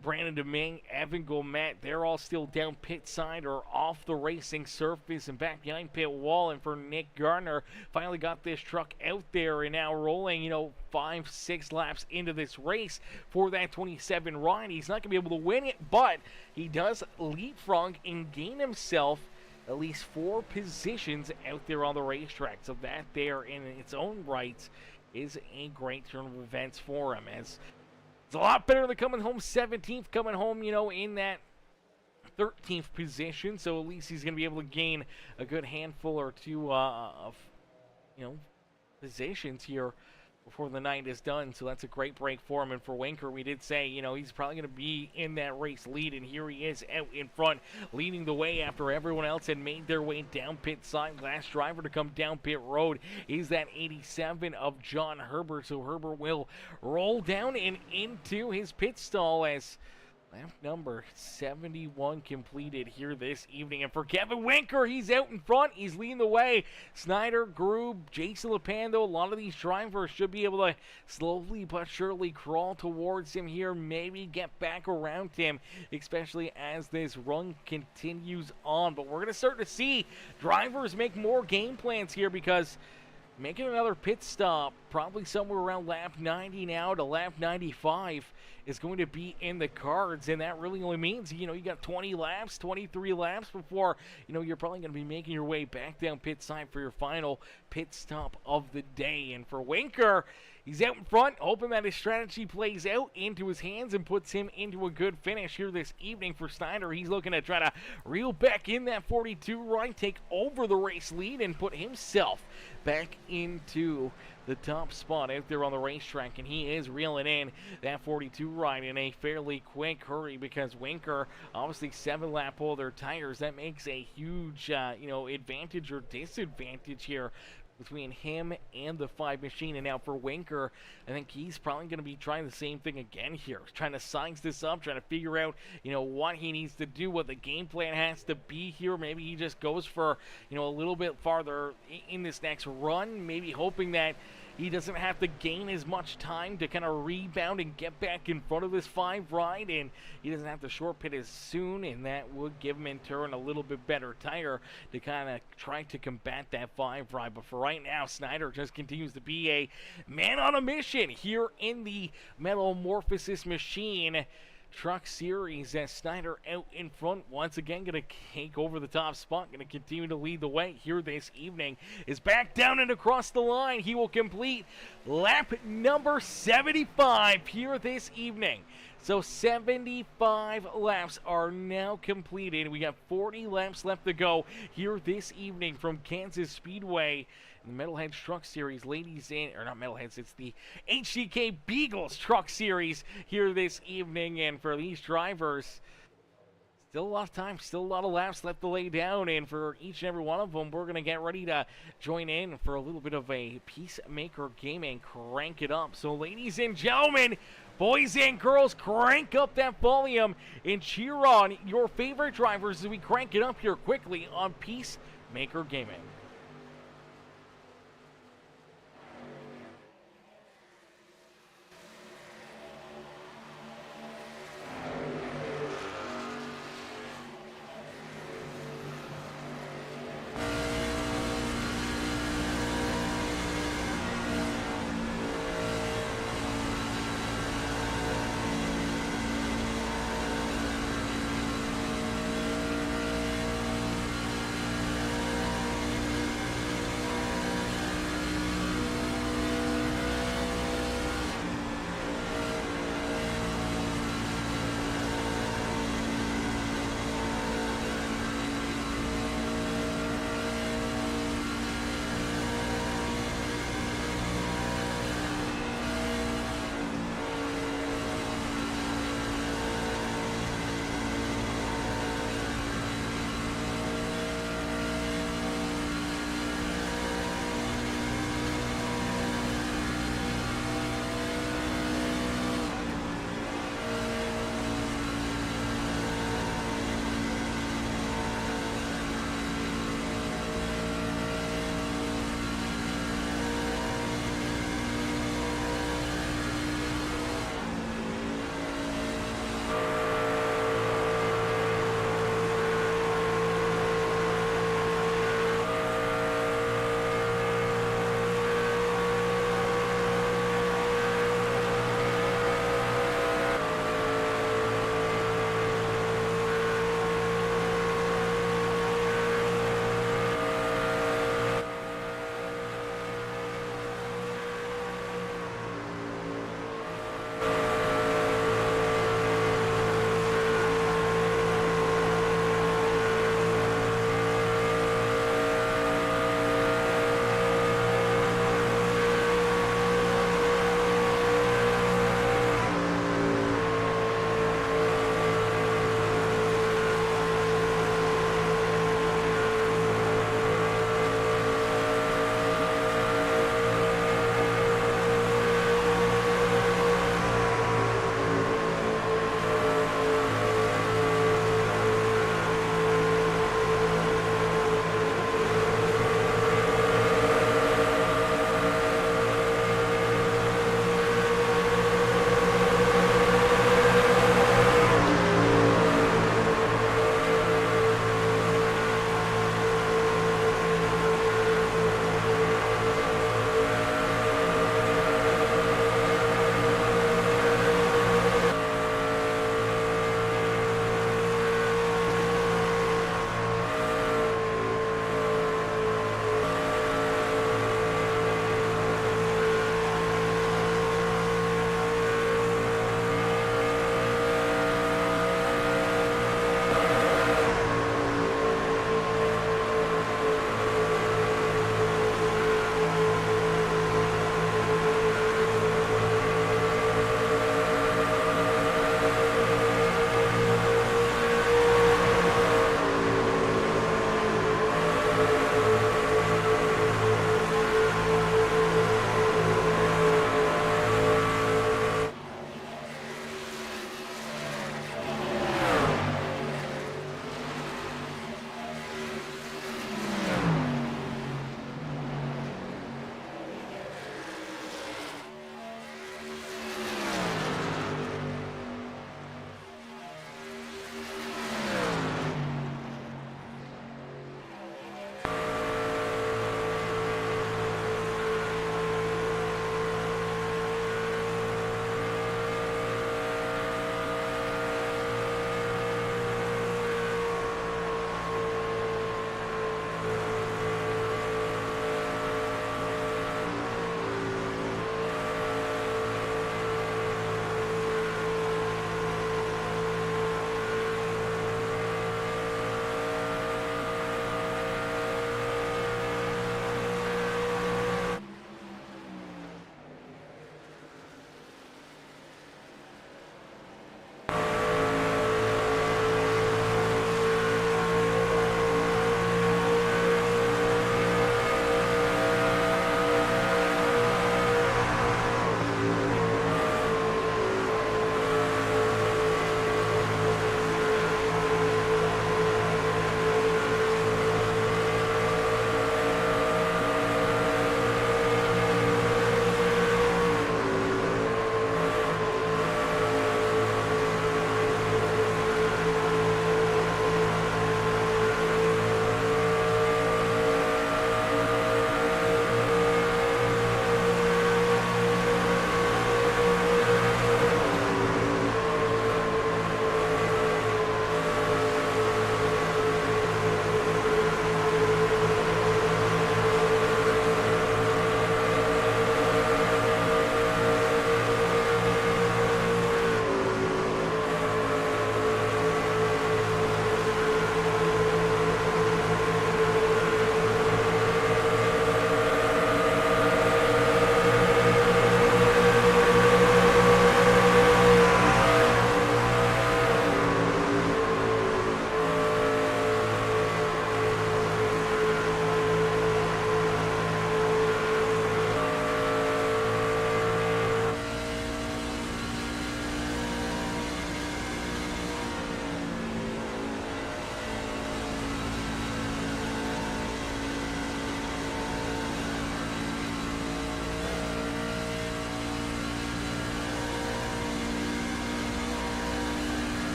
Brandon Domingue, Evan Gomet. They're all still down pit side or off the racing surface and back behind pit wall. And for Nick Gardner, finally got this truck out there and now rolling, 5-6 laps into this race for that 27 ride. He's not going to be able to win it, but he does leapfrog and gain himself at least 4 positions out there on the racetrack. So that there in its own right is a great turn of events for him, as it's a lot better than coming home 17th, coming home, in that 13th position. So at least he's going to be able to gain a good handful or two of, positions here before the night is done. So that's a great break for him. And for Winker, we did say, he's probably going to be in that race lead. And here he is out in front, leading the way after everyone else had made their way down pit side. Last driver to come down pit road is that 87 of John Herbert. So Herbert will roll down and into his pit stall as lap number 71 completed here this evening. And for Kevin Winker, he's out in front. He's leading the way. Snyder, Grube, Jason Lapando, a lot of these drivers should be able to slowly but surely crawl towards him here, maybe get back around him, especially as this run continues on. But we're going to start to see drivers make more game plans here, because making another pit stop, probably somewhere around lap 90 now to lap 95, is going to be in the cards. And that really only means, you got 20 laps, 23 laps before, you're probably going to be making your way back down pit side for your final pit stop of the day. And for Winker, he's out in front, hoping that his strategy plays out into his hands and puts him into a good finish here this evening. For Snyder, he's looking to try to reel back in that 42 ride, take over the race lead, and put himself back into the top spot out there on the racetrack. And he is reeling in that 42 ride in a fairly quick hurry, because Winker, obviously 7-lap older tires, that makes a huge, advantage or disadvantage here between him and the 5 machine. And now for Winker, I think he's probably going to be trying the same thing again here, trying to size this up, trying to figure out, what he needs to do, what the game plan has to be here. Maybe he just goes for, a little bit farther in this next run, maybe hoping that he doesn't have to gain as much time to kind of rebound and get back in front of this 5 ride, and he doesn't have to short pit as soon, and that would give him in turn a little bit better tire to kind of try to combat that 5 ride. But for right now, Snyder just continues to be a man on a mission here in the Morphosis machine Truck Series, as Snyder out in front once again, going to take over the top spot, going to continue to lead the way here this evening. Is back down and across the line. He will complete lap number 75 here this evening. So 75 laps are now completed. We got 40 laps left to go here this evening from Kansas Speedway. The Metalheads Truck Series, ladies and, or not Metalheads, it's the HCK Beagles Truck Series here this evening. And for these drivers, still a lot of time, still a lot of laps left to lay down. And for each and every one of them, we're going to get ready to join in for a little bit of a Peacemaker game and crank it up. So ladies and gentlemen, boys and girls, crank up that volume and cheer on your favorite drivers as we crank it up here quickly on Peacemaker Gaming.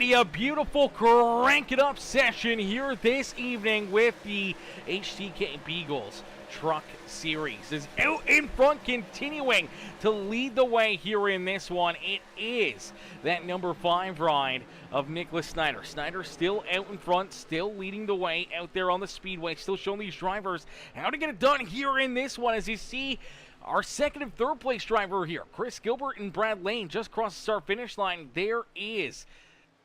Alrighty, a beautiful crank it up session here this evening with the HCK Beagles Truck Series is out in front, continuing to lead the way here in this one. It is that number 5 ride of Nicholas Snyder. Snyder still out in front, still leading the way out there on the speedway, still showing these drivers how to get it done here in this one. As you see, our second and third place driver here, Chris Gilbert and Brad Lane, just crossed the start-finish line. There is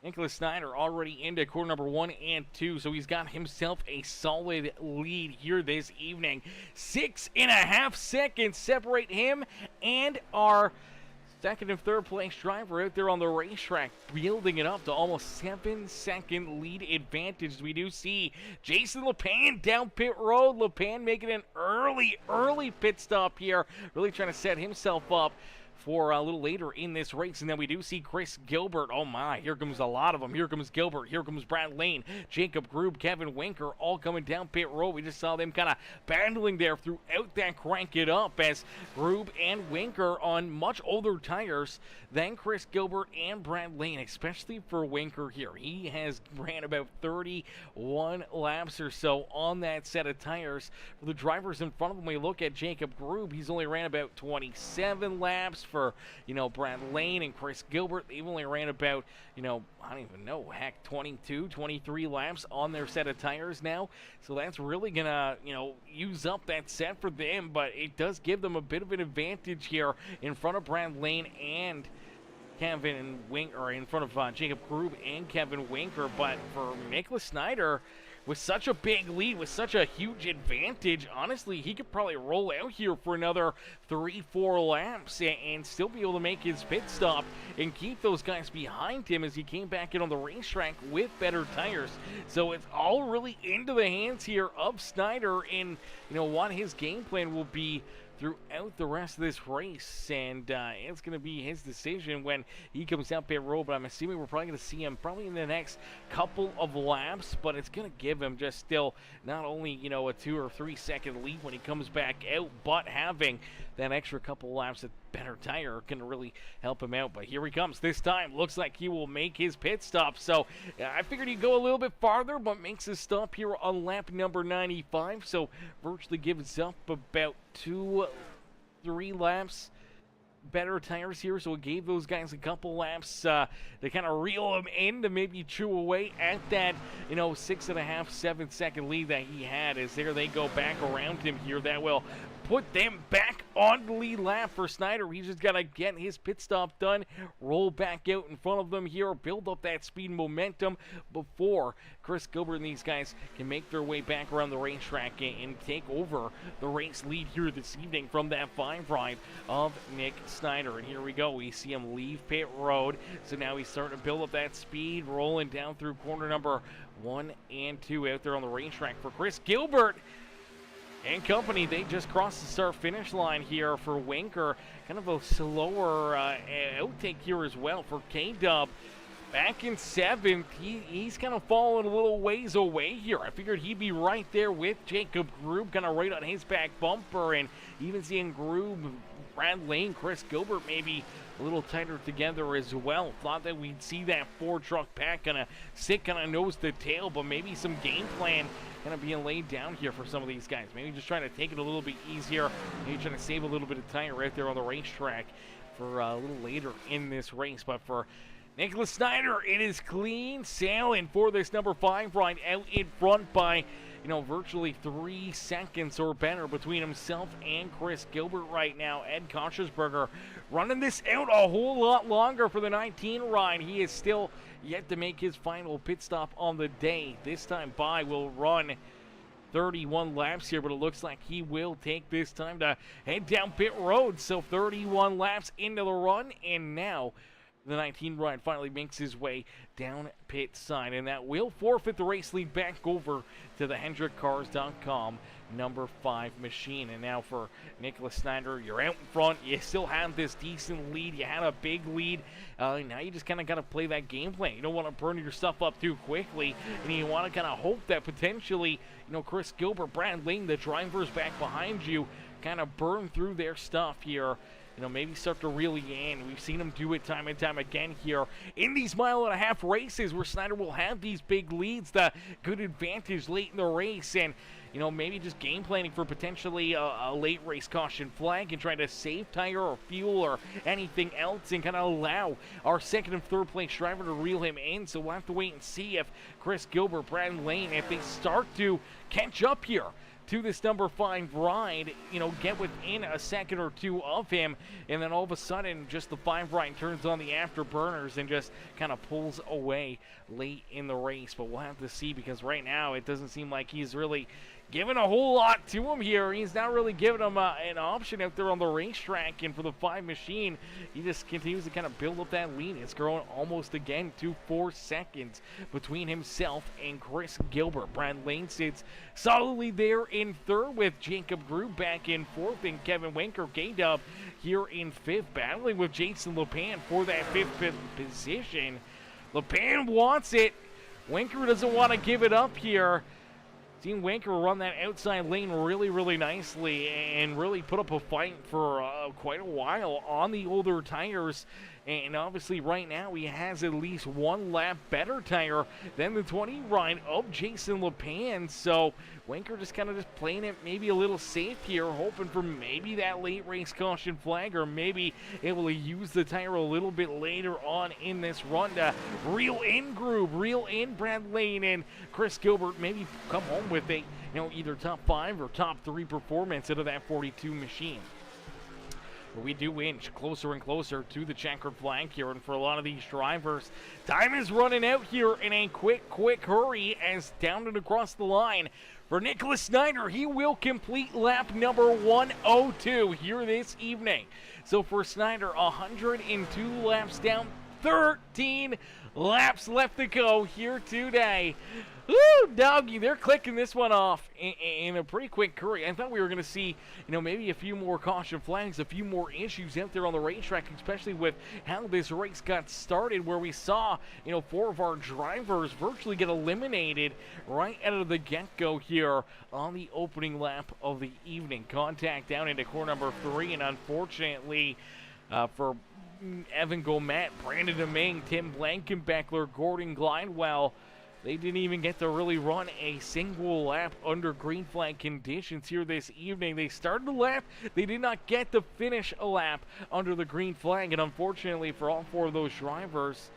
Nicholas Snyder already into corner number 1 and 2, so he's got himself a solid lead here this evening. 6.5 seconds separate him and our second and third place driver out there on the racetrack, building it up to almost 7-second lead advantage. We do see Jason LePan down pit road. LePan making an early pit stop here, really trying to set himself up for a little later in this race. And then we do see Chris Gilbert. Oh my, here comes a lot of them. Here comes Gilbert, here comes Brad Lane, Jacob Grube, Kevin Winker, all coming down pit road. We just saw them kind of battling there throughout that crank it up, as Grube and Winker on much older tires than Chris Gilbert and Brad Lane, especially for Winker here. He has ran about 31 laps or so on that set of tires. For the drivers in front of him, we look at Jacob Grube. He's only ran about 27 laps. For, Brad Lane and Chris Gilbert, they've only ran about, I don't even know, heck, 22, 23 laps on their set of tires now. So that's really going to, use up that set for them, but it does give them a bit of an advantage here in front of Brad Lane and Kevin Winker, in front of Jacob Grube and Kevin Winker. But for Nicholas Snyder, with such a big lead, with such a huge advantage, honestly, he could probably roll out here for another 3-4 laps and still be able to make his pit stop and keep those guys behind him as he came back in on the racetrack with better tires. So it's all really into the hands here of Snyder in, what his game plan will be throughout the rest of this race, and it's going to be his decision when he comes out pit road. But I'm assuming we're probably going to see him probably in the next couple of laps, but it's going to give him just still not only a 2 or 3 second lead when he comes back out, but having that extra couple laps of better tire can really help him out. But here he comes this time. Looks like he will make his pit stop. So I figured he'd go a little bit farther, but makes his stop here on lap number 95. So virtually gives up about 2-3 laps better tires here, so it gave those guys a couple laps to kind of reel him in to maybe chew away at that 6.5, 7 second lead that he had. As there they go back around him here, that will put them back on the lead lap for Snyder. He's just got to get his pit stop done, roll back out in front of them here, build up that speed and momentum before Chris Gilbert and these guys can make their way back around the racetrack and take over the race lead here this evening from that 5 ride of Nick Snyder. And here we go. We see him leave pit road. So now he's starting to build up that speed, rolling down through corner number 1 and 2 out there on the racetrack for Chris Gilbert and company. They just crossed the start-finish line here for Winker. Kind of a slower outtake here as well for K-Dub. Back in 7th, he's kind of falling a little ways away here. I figured he'd be right there with Jacob Grube, kind of right on his back bumper, and even seeing Grube, Brad Lane, Chris Gilbert maybe a little tighter together as well. Thought that we'd see that 4-truck pack kind of sit kind of nose to tail, but maybe some game plan kind of being laid down here for some of these guys. Maybe just trying to take it a little bit easier, maybe trying to save a little bit of tire right there on the racetrack for a little later in this race. But for Nicholas Snyder, it is clean sailing for this number 5 ride, out in front by virtually 3 seconds or better between himself and Chris Gilbert right now. Ed Koschersberger running this out a whole lot longer for the 19 ride. He is still yet to make his final pit stop on the day. This time by will run 31 laps here, but it looks like he will take this time to head down pit road. So 31 laps into the run, and now the 19 ride finally makes his way down pit side, and that will forfeit the race lead back over to the HendrickCars.com number 5 machine. And now for Nicholas Snyder, you're out in front. You still have this decent lead. You had a big lead. Now you just kind of got to play that game plan. You don't want to burn your stuff up too quickly, and you want to kind of hope that potentially, Chris Gilbert, Brad Lane, the drivers back behind you, kind of burn through their stuff here maybe start to reel you in. We've seen him do it time and time again here in these mile-and-a-half races where Snyder will have these big leads, the good advantage late in the race, and maybe just game planning for potentially a late race caution flag and trying to save tire or fuel or anything else and kind of allow our second and third place driver to reel him in. So we'll have to wait and see if Chris Gilbert, Brad Lane, if they start to catch up here to this number 5 ride, get within a second or two of him, and then all of a sudden just the 5 ride turns on the afterburners and just kind of pulls away late in the race. But we'll have to see, because right now it doesn't seem like he's really giving a whole lot to him here. He's not really giving him an option out there on the racetrack, and for the 5 machine, he just continues to kind of build up that lead. It's growing almost again to 4 seconds between himself and Chris Gilbert. Brad Lane sits solidly there in third, with Jacob Grew back in fourth, and Kevin Winker, K-Dub, here in fifth, battling with Jason LePan for that 5th position. LePan wants it. Winker doesn't want to give it up here. Seen Winker run that outside lane really, really nicely and really put up a fight for quite a while on the older tires. And obviously right now he has at least 1 lap better tire than the 20 ride of Jason LePan. So Winker just kind of playing it maybe a little safe here, hoping for maybe that late race caution flag, or maybe able to use the tire a little bit later on in this run to reel in Groove, reel in Brad Lane, and Chris Gilbert maybe come home with a either top 5 or top 3 performance out of that 42 machine. But we do inch closer and closer to the checkered flag here, and for a lot of these drivers, time is running out here in a quick hurry as down and across the line. For Nicholas Snyder, he will complete lap number 102 here this evening. So for Snyder, 102 laps down, 13 laps left to go here today. Woo, doggy, they're clicking this one off in a pretty quick hurry. I thought we were going to see, maybe a few more caution flags, a few more issues out there on the racetrack, especially with how this race got started, where we saw, 4 of our drivers virtually get eliminated right out of the get-go here on the opening lap of the evening. Contact down into corner number 3, and unfortunately for Evan Gomet, Brandon Deming, Tim Blankenbeckler, Gordon Glidewell, they didn't even get to really run a single lap under green flag conditions here this evening. They started a lap, they did not get to finish a lap under the green flag, and unfortunately for all 4 of those drivers,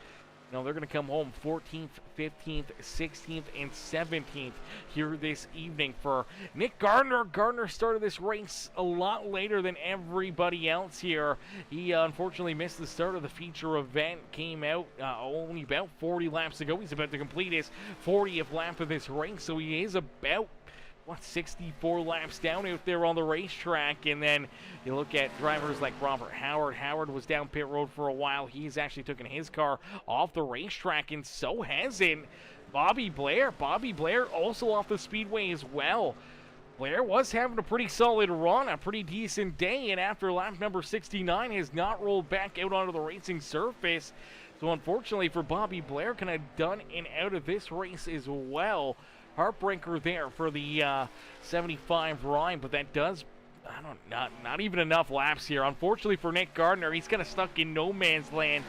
they're going to come home 14th, 15th, 16th, and 17th here this evening. For Nick Gardner, Gardner started this race a lot later than everybody else here. He unfortunately missed the start of the feature event, came out only about 40 laps ago. He's about to complete his 40th lap of this race, so he is about 64 laps down out there on the racetrack. And then you look at drivers like Robert Howard. Howard was down pit road for a while. He's actually taken his car off the racetrack, and so has Bobby Blair. Bobby Blair also off the speedway as well. Blair was having a pretty solid run, a pretty decent day, and after lap number 69 has not rolled back out onto the racing surface. So unfortunately for Bobby Blair, kind of done and out of this race as well. Heartbreaker there for the 75 ride, but that does, not even enough laps here. Unfortunately for Nick Gardner, he's kind of stuck in no man's land.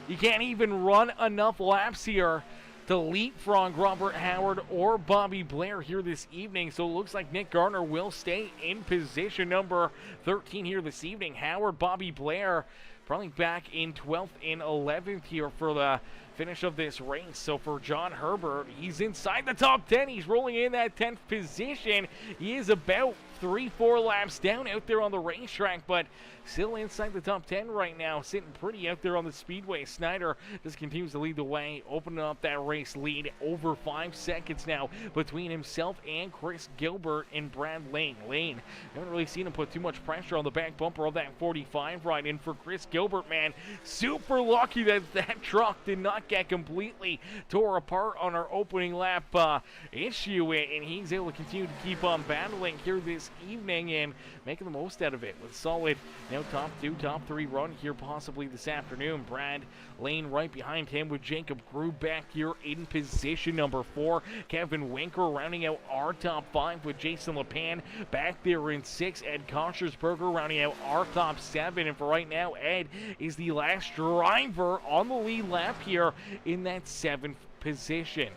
He can't even run enough laps here to leapfrog Robert Howard or Bobby Blair here this evening. So it looks like Nick Gardner will stay in position number 13 here this evening. Howard, Bobby Blair probably back in 12th and 11th here for the finish of this race. So for John Herbert, he's inside the top 10. He's rolling in that 10th position. He is about 3-4 laps down out there on the racetrack, but still inside the top 10 right now, sitting pretty out there on the speedway. Snyder just continues to lead the way, opening up that race lead over 5 seconds now between himself and Chris Gilbert and Brad Lane. Lane, haven't really seen him put too much pressure on the back bumper of that 45 ride. And for Chris Gilbert, man, super lucky that that truck did not get completely tore apart on our opening lap issue, and he's able to continue to keep on battling here this this evening and making the most out of it with solid, top 2, top 3 run here possibly this afternoon. Brad Lane right behind him with Jacob Grube back here in position number 4. Kevin Winker rounding out our top 5 with Jason LePan back there in 6. Ed Koschersberger rounding out our top 7. And for right now, Ed is the last driver on the lead lap here in that 7th position.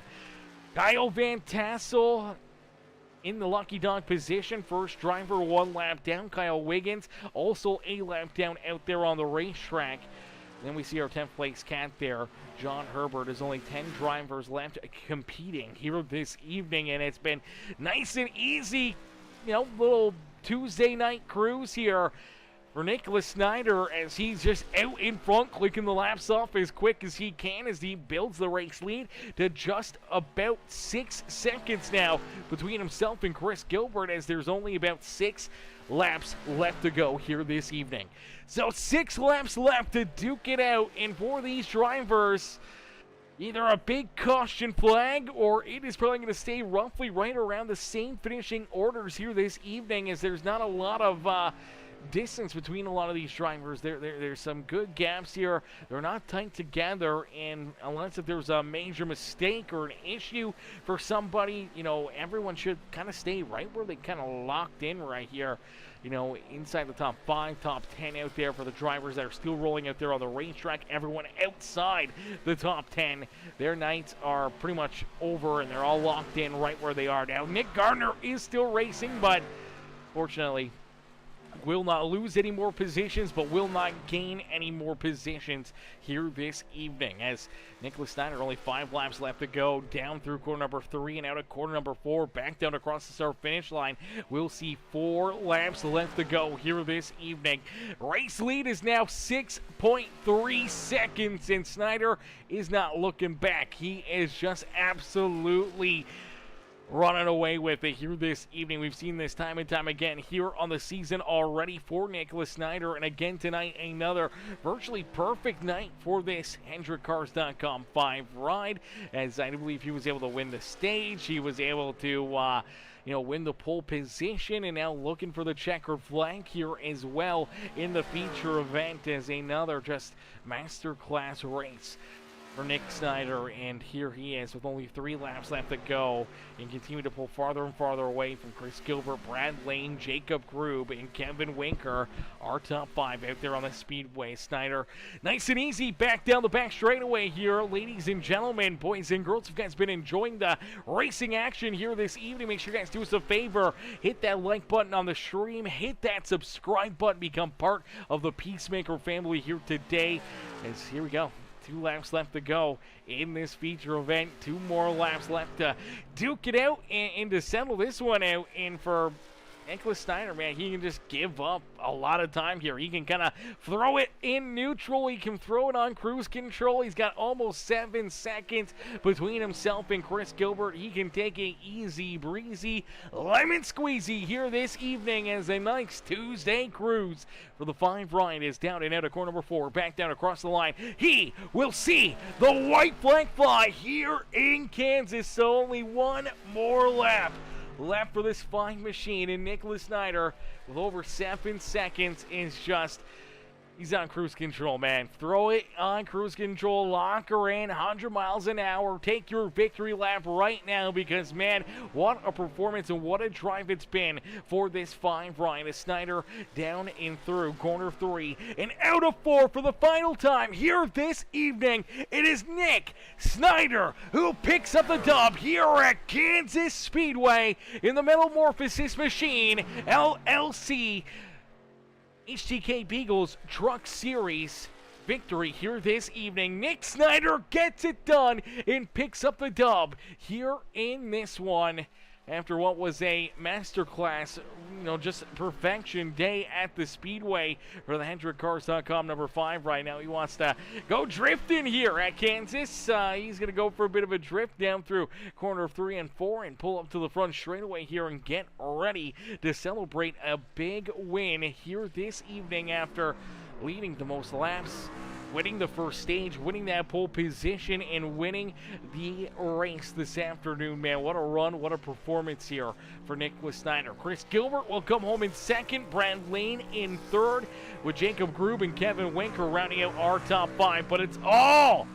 Kyle Van Tassel in the lucky dog position. First driver 1 lap down. Kyle Wiggins also a lap down out there on the racetrack. Then we see our 10th place cat there, John Herbert. There's only 10 drivers left competing here this evening, and it's been nice and easy, little Tuesday night cruise here for Nicholas Snyder as he's just out in front, clicking the laps off as quick as he can as he builds the race lead to just about 6 seconds now between himself and Chris Gilbert, as there's only about 6 laps left to go here this evening. So 6 laps left to duke it out, and for these drivers, either a big caution flag or it is probably going to stay roughly right around the same finishing orders here this evening, as there's not a lot of distance between a lot of these drivers. There's some good gaps here. They're not tight together, and unless if there's a major mistake or an issue for somebody, everyone should kind of stay right where they kind of locked in right here, inside the top 5, top 10 out there for the drivers that are still rolling out there on the racetrack. Everyone outside the top 10, their nights are pretty much over, and they're all locked in right where they are now. Nick Gardner is still racing, but fortunately will not lose any more positions, but will not gain any more positions here this evening, as Nicholas Snyder, only 5 laps left to go, down through corner number 3 and out of corner number 4, back down across the start finish line. We'll see 4 laps left to go here this evening. Race lead is now 6.3 seconds, and Snyder is not looking back. He is just absolutely running away with it here this evening. We've seen this time and time again here on the season already for Nicholas Snyder, and again tonight another virtually perfect night for this HendrickCars.com 5 ride, as I believe he was able to win the stage. He was able to win the pole position, and now looking for the checkered flag here as well in the feature event, as another just masterclass race for Nick Snyder. And here he is with only 3 laps left to go, and continue to pull farther and farther away from Chris Gilbert, Brad Lane, Jacob Grube, and Kevin Winker, our top 5 out there on the speedway. Snyder nice and easy back down the back straightaway here. Ladies and gentlemen, boys and girls, if you guys been enjoying the racing action here this evening, make sure you guys do us a favor, hit that like button on the stream, hit that subscribe button, become part of the Peacemaker family here today, as here we go. 2 laps left to go in this feature event. 2 more laps left to duke it out and to settle this one out. And for Nicholas Snyder, man, he can just give up a lot of time here. He can kind of throw it in neutral. He can throw it on cruise control. He's got almost 7 seconds between himself and Chris Gilbert. He can take a easy breezy lemon squeezy here this evening as a nice Tuesday cruise for the 5 ride is down and out of corner number 4, back down across the line. He will see the white flag fly here in Kansas. So only 1 more lap left for this fine machine, and Nicholas Snyder with over 7 seconds is just, he's on cruise control, man. Throw it on cruise control, lock her in, 100 miles an hour, take your victory lap right now, because man, what a performance and what a drive it's been for this 5 ride. As Snyder down and through corner 3 and out of 4 for the final time here this evening. It is Nick Snyder who picks up the dub here at Kansas Speedway in the Morphosis Machine LLC HCK Beagles Truck Series victory here this evening. Nick Snyder gets it done and picks up the dub here in this one after what was a masterclass, just perfection day at the Speedway for the HendrickCars.com number 5 right now. He wants to go drifting here at Kansas. He's going to go for a bit of a drift down through corner 3 and 4 and pull up to the front straightaway here and get ready to celebrate a big win here this evening after leading the most laps winning the first stage, winning that pole position, and winning the race this afternoon, man. What a run, what a performance here for Nicholas Snyder. Chris Gilbert will come home in second, Brad Lane in third, with Jacob Grube and Kevin Winker rounding out our top five. But it's all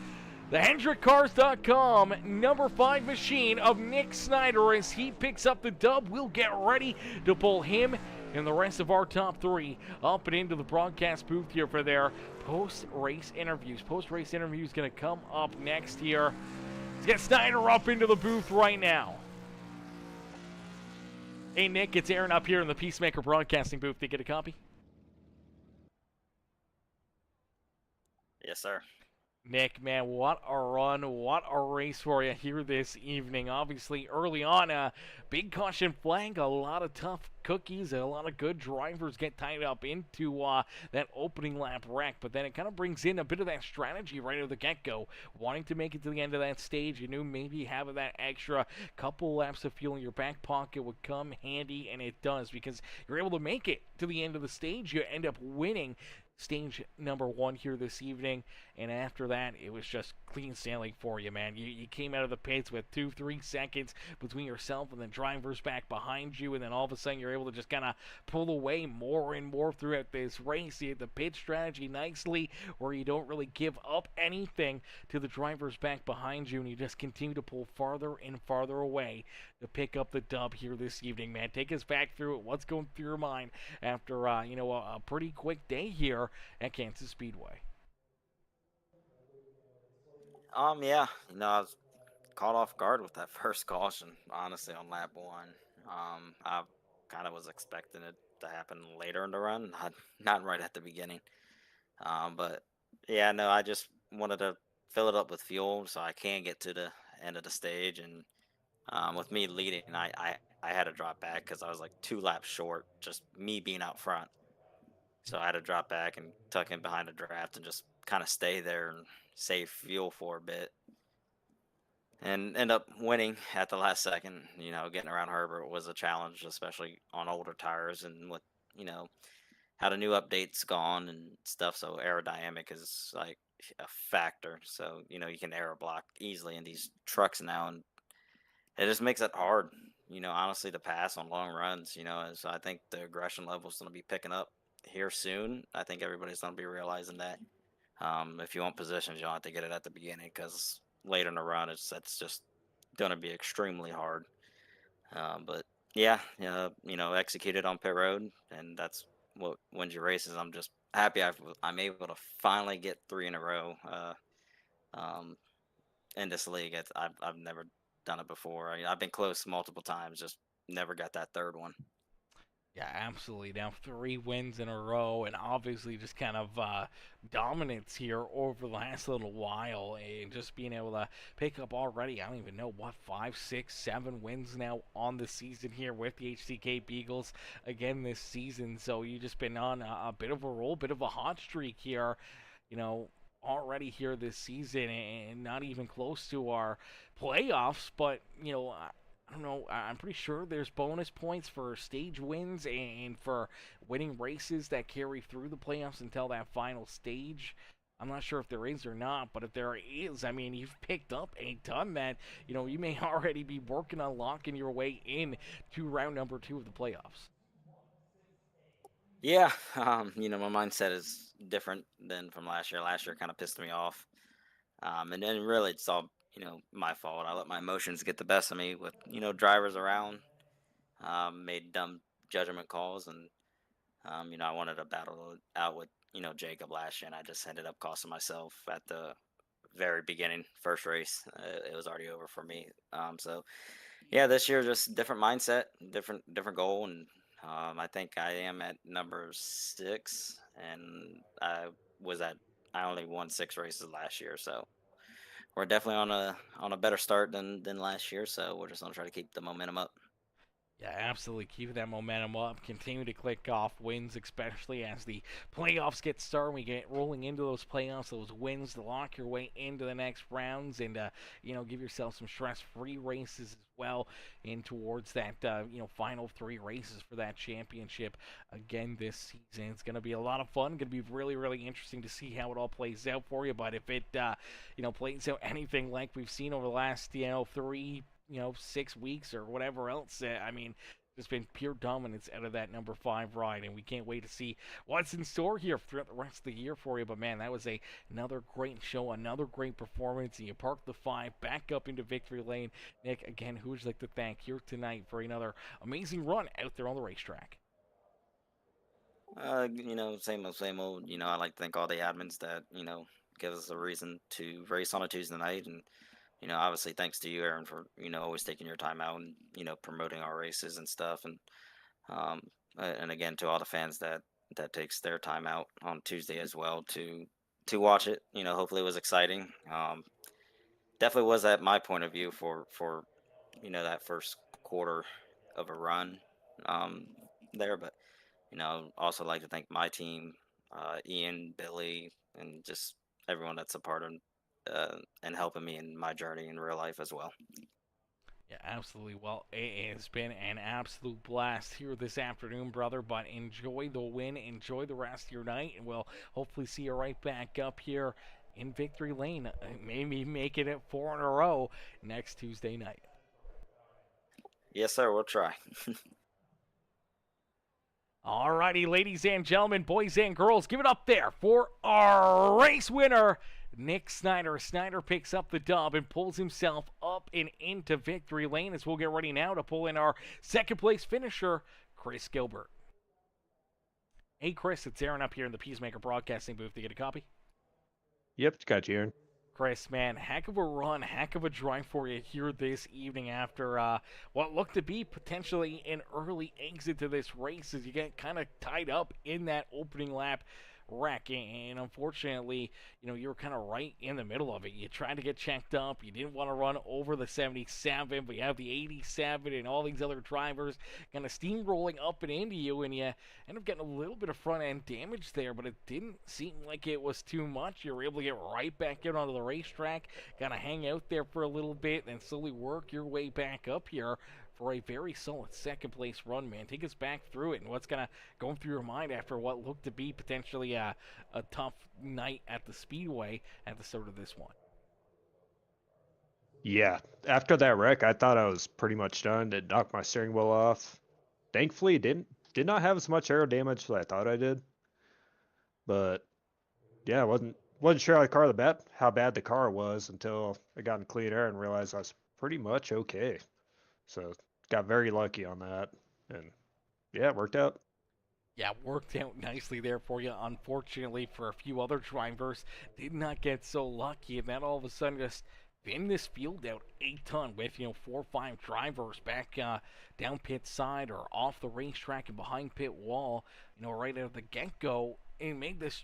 the HendrickCars.com number 5 machine of Nick Snyder as he picks up the dub. We'll get ready to pull him and the rest of our top 3 up and into the broadcast booth here for their post-race interviews. Post-race interviews going to come up next here. Let's get Snyder up into the booth right now. Hey, Nick, it's Aaron up here in the Peacemaker broadcasting booth. Did you get a copy? Yes, sir. Nick, man, what a run, what a race for you here this evening. Obviously, early on, a big caution flag, a lot of tough cookies, and a lot of good drivers get tied up into that opening lap wreck. But then it kind of brings in a bit of that strategy right at the get-go. Wanting to make it to the end of that stage, you knew maybe having that extra couple laps of fuel in your back pocket would come handy, and it does, because you're able to make it to the end of the stage. You end up winning stage number 1 here this evening, and after that it was just clean sailing for you, man. You came out of the pits with 2-3 seconds between yourself and the drivers back behind you, and then all of a sudden you're able to just kind of pull away more and more throughout this race. You had the pit strategy nicely where you don't really give up anything to the drivers back behind you, and you just continue to pull farther and farther away to pick up the dub here this evening, man. Take us back through it. What's going through your mind after a pretty quick day here at Kansas Speedway? Yeah, I was caught off guard with that first caution, honestly, on lap 1. I kind of was expecting it to happen later in the run, not right at the beginning. But yeah, no, I just wanted to fill it up with fuel so I can get to the end of the stage. And with me leading, I had to drop back because I was like 2 laps short, just me being out front. So I had to drop back and tuck in behind the draft and just kind of stay there and save fuel for a bit, and end up winning at the last second. Getting around Herbert was a challenge, especially on older tires and with, how the new updates gone and stuff. So aerodynamic is like a factor. So, you can aero block easily in these trucks now, and it just makes it hard, honestly, to pass on long runs, as I think the aggression level is going to be picking up here soon. I think everybody's going to be realizing that. If you want positions, you'll have to get it at the beginning, because later in the run, that's just going to be extremely hard. But yeah, executed on pit road, and that's what wins your races. I'm just happy I'm able to finally get 3 in a row in this league. I've never done it before. I've been close multiple times, just never got that third one. Yeah, absolutely. Now 3 wins in a row, and obviously just kind of dominance here over the last little while, and just being able to pick up already, I don't even know, 5, 6, 7 wins now on the season here with the HCK Beagles again this season. So you've just been on a bit of a roll, bit of a hot streak here, already here this season, and not even close to our playoffs. But I don't know. I'm pretty sure there's bonus points for stage wins and for winning races that carry through the playoffs until that final stage. I'm not sure if there is or not, but if there is, I mean, you've picked up a ton that, you may already be working on locking your way in to round number 2 of the playoffs. Yeah, my mindset is different than from last year. Last year kind of pissed me off. And then really it's all, my fault. I let my emotions get the best of me with, drivers around, made dumb judgment calls. And, I wanted to battle it out with, Jacob last year, and I just ended up costing myself at the very beginning, first race. It was already over for me. So yeah, this year, just different mindset, different goal. And, I think I am at number 6, and I only won 6 races last year. So we're definitely on a better start than last year, so we're just gonna try to keep the momentum up. Yeah, absolutely. Keep that momentum up. Continue to click off wins, especially as the playoffs get started. We get rolling into those playoffs, those wins to lock your way into the next rounds, and give yourself some stress-free races as well, in towards that final three races for that championship again this season. It's going to be a lot of fun. Going to be really, really interesting to see how it all plays out for you. But if it plays out anything like we've seen over the last 6 weeks or whatever else. I mean, it's been pure dominance out of that number 5 ride, and we can't wait to see what's in store here throughout the rest of the year for you. But man, that was another great show, another great performance, and you parked the 5 back up into victory lane. Nick, again, who would you like to thank here tonight for another amazing run out there on the racetrack? Same old, same old. I like to thank all the admins that, give us a reason to race on a Tuesday night. And, obviously thanks to you, Aaron, for, always taking your time out and, promoting our races and stuff. Um, and again, to all the fans that takes their time out on Tuesday as well to watch it. Hopefully it was exciting. Definitely was at my point of view for that first quarter of a run um, there. But also like to thank my team, Ian, Billy, and just everyone that's a part of and helping me in my journey in real life as well. Yeah, absolutely. Well, it has been an absolute blast here this afternoon, brother. But enjoy the win, enjoy the rest of your night, and we'll hopefully see you right back up here in Victory Lane. Maybe making it 4 in a row next Tuesday night. Yes, sir. We'll try. Alrighty, ladies and gentlemen, boys and girls, give it up there for our race winner, Nick Snyder. Snyder picks up the dub and pulls himself up and into victory lane as we'll get ready now to pull in our second place finisher, Chris Gilbert. Hey, Chris, it's Aaron up here in the Peacemaker broadcasting booth to get a copy. Yep, got you, Aaron. Chris, man, heck of a run, heck of a drive for you here this evening after what looked to be potentially an early exit to this race as you get kind of tied up in that opening lap wreck. And unfortunately, you were kind of right in the middle of it. You tried to get checked up. You didn't want to run over the 77, but you have the 87 and all these other drivers kind of steamrolling up and into you, and you end up getting a little bit of front end damage there, but it didn't seem like it was too much. You were able to get right back out onto the racetrack, kind of hang out there for a little bit, and slowly work your way back up here for a very solid second place run, man. Take us back through it and what's going through your mind after what looked to be potentially a tough night at the Speedway at the start of this one. Yeah, after that wreck, I thought I was pretty much done. It knocked my steering wheel off. Thankfully, did not have as much aero damage as I thought I did. But yeah, wasn't sure how bad the car was until I got in clean air and realized I was pretty much okay. So got very lucky on that, and yeah, it worked out. Yeah, worked out nicely there for you. Unfortunately, for a few other drivers, did not get so lucky, and then all of a sudden just thinned this field out a ton with 4 or 5 drivers back down pit side or off the racetrack and behind pit wall. Right out of the get go, and made this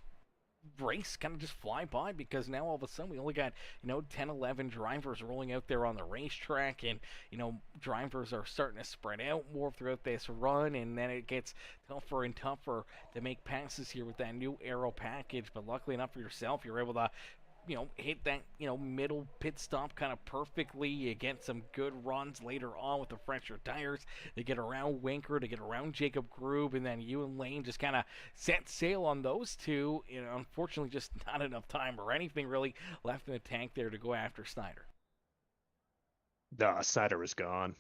race kind of just fly by because now all of a sudden we only got 10, 11 drivers rolling out there on the racetrack, and drivers are starting to spread out more throughout this run, and then it gets tougher and tougher to make passes here with that new aero package. But luckily enough for yourself, you're able to hit that, middle pit stop kind of perfectly. You get some good runs later on with the fresher tires. They get around Winker, to get around Jacob Grube, and then you and Lane just kind of set sail on those two. Unfortunately, just not enough time or anything really left in the tank there to go after Snyder. Nah, Snyder was gone.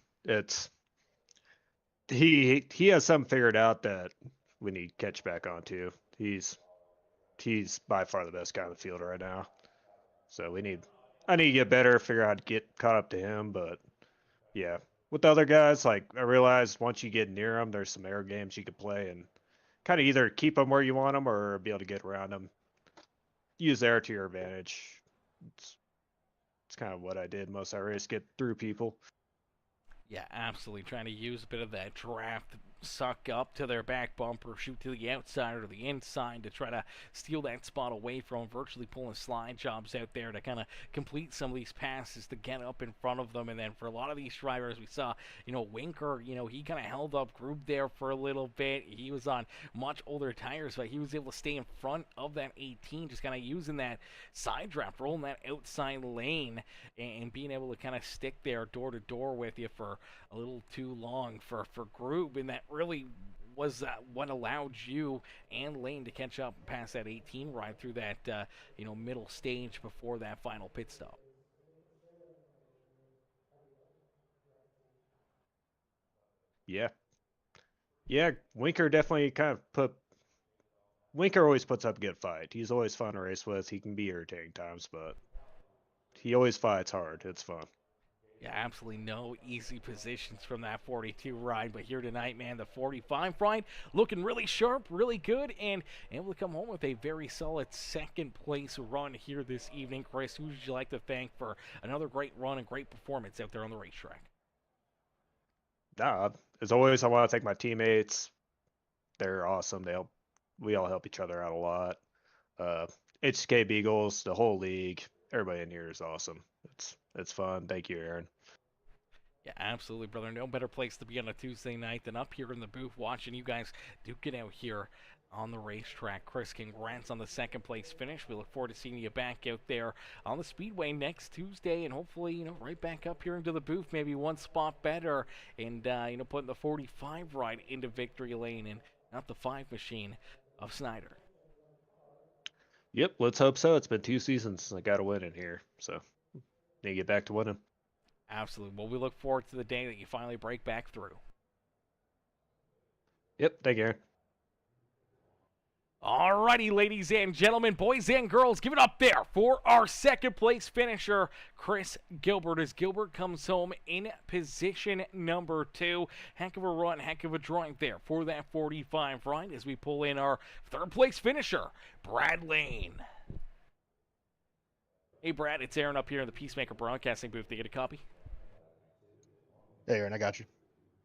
He has something figured out that we need to catch back on to. He's by far the best guy in the field right now. So I need to get better, figure out how to get caught up to him. But yeah, with the other guys, like I realized once you get near them, there's some air games you could play and kind of either keep them where you want them or be able to get around them. Use air to your advantage. It's kind of what I did most of that race, get through people. Yeah, absolutely. Trying to use a bit of that draft suck up to their back bumper, shoot to the outside or the inside to try to steal that spot away from, virtually pulling slide jobs out there to kind of complete some of these passes to get up in front of them. And then for a lot of these drivers, we saw, Winker, he kind of held up Group there for a little bit. He was on much older tires, but he was able to stay in front of that 18, just kind of using that side draft, rolling that outside lane, and being able to kind of stick there door to door with you for a little too long for Group, and that really was what allowed you and Lane to catch up past that 18 ride through that middle stage before that final pit stop. Yeah. Yeah, Winker definitely Winker always puts up a good fight. He's always fun to race with. He can be irritating times, but he always fights hard. It's fun. Yeah, absolutely no easy positions from that 42 ride, but here tonight, man, the 45 ride looking really sharp, really good, and able to come home with a very solid second place run here this evening. Chris, who would you like to thank for another great run and great performance out there on the racetrack? Nah, as always, I want to thank my teammates. They're awesome. We all help each other out a lot. HCK Beagles, the whole league, everybody in here is awesome. It's fun. Thank you, Aaron. Yeah, absolutely, brother. No better place to be on a Tuesday night than up here in the booth watching you guys duke it out here on the racetrack. Chris, congrats on the second place finish. We look forward to seeing you back out there on the Speedway next Tuesday, and hopefully, right back up here into the booth, maybe one spot better, and putting the 45 ride into victory lane and not the 5 machine of Snyder. Yep, let's hope so. It's been 2 seasons since I got a win in here, so need to get back to winning. Absolutely. Well, we look forward to the day that you finally break back through. Yep, thank you, Aaron. Alrighty, ladies and gentlemen, boys and girls, give it up there for our second place finisher, Chris Gilbert, as Gilbert comes home in position number 2. Heck of a run, heck of a drive there for that 45 ride as we pull in our third place finisher, Brad Lane. Hey, Brad, it's Aaron up here in the Peacemaker broadcasting booth. Did you get a copy? Hey, Aaron, I got you.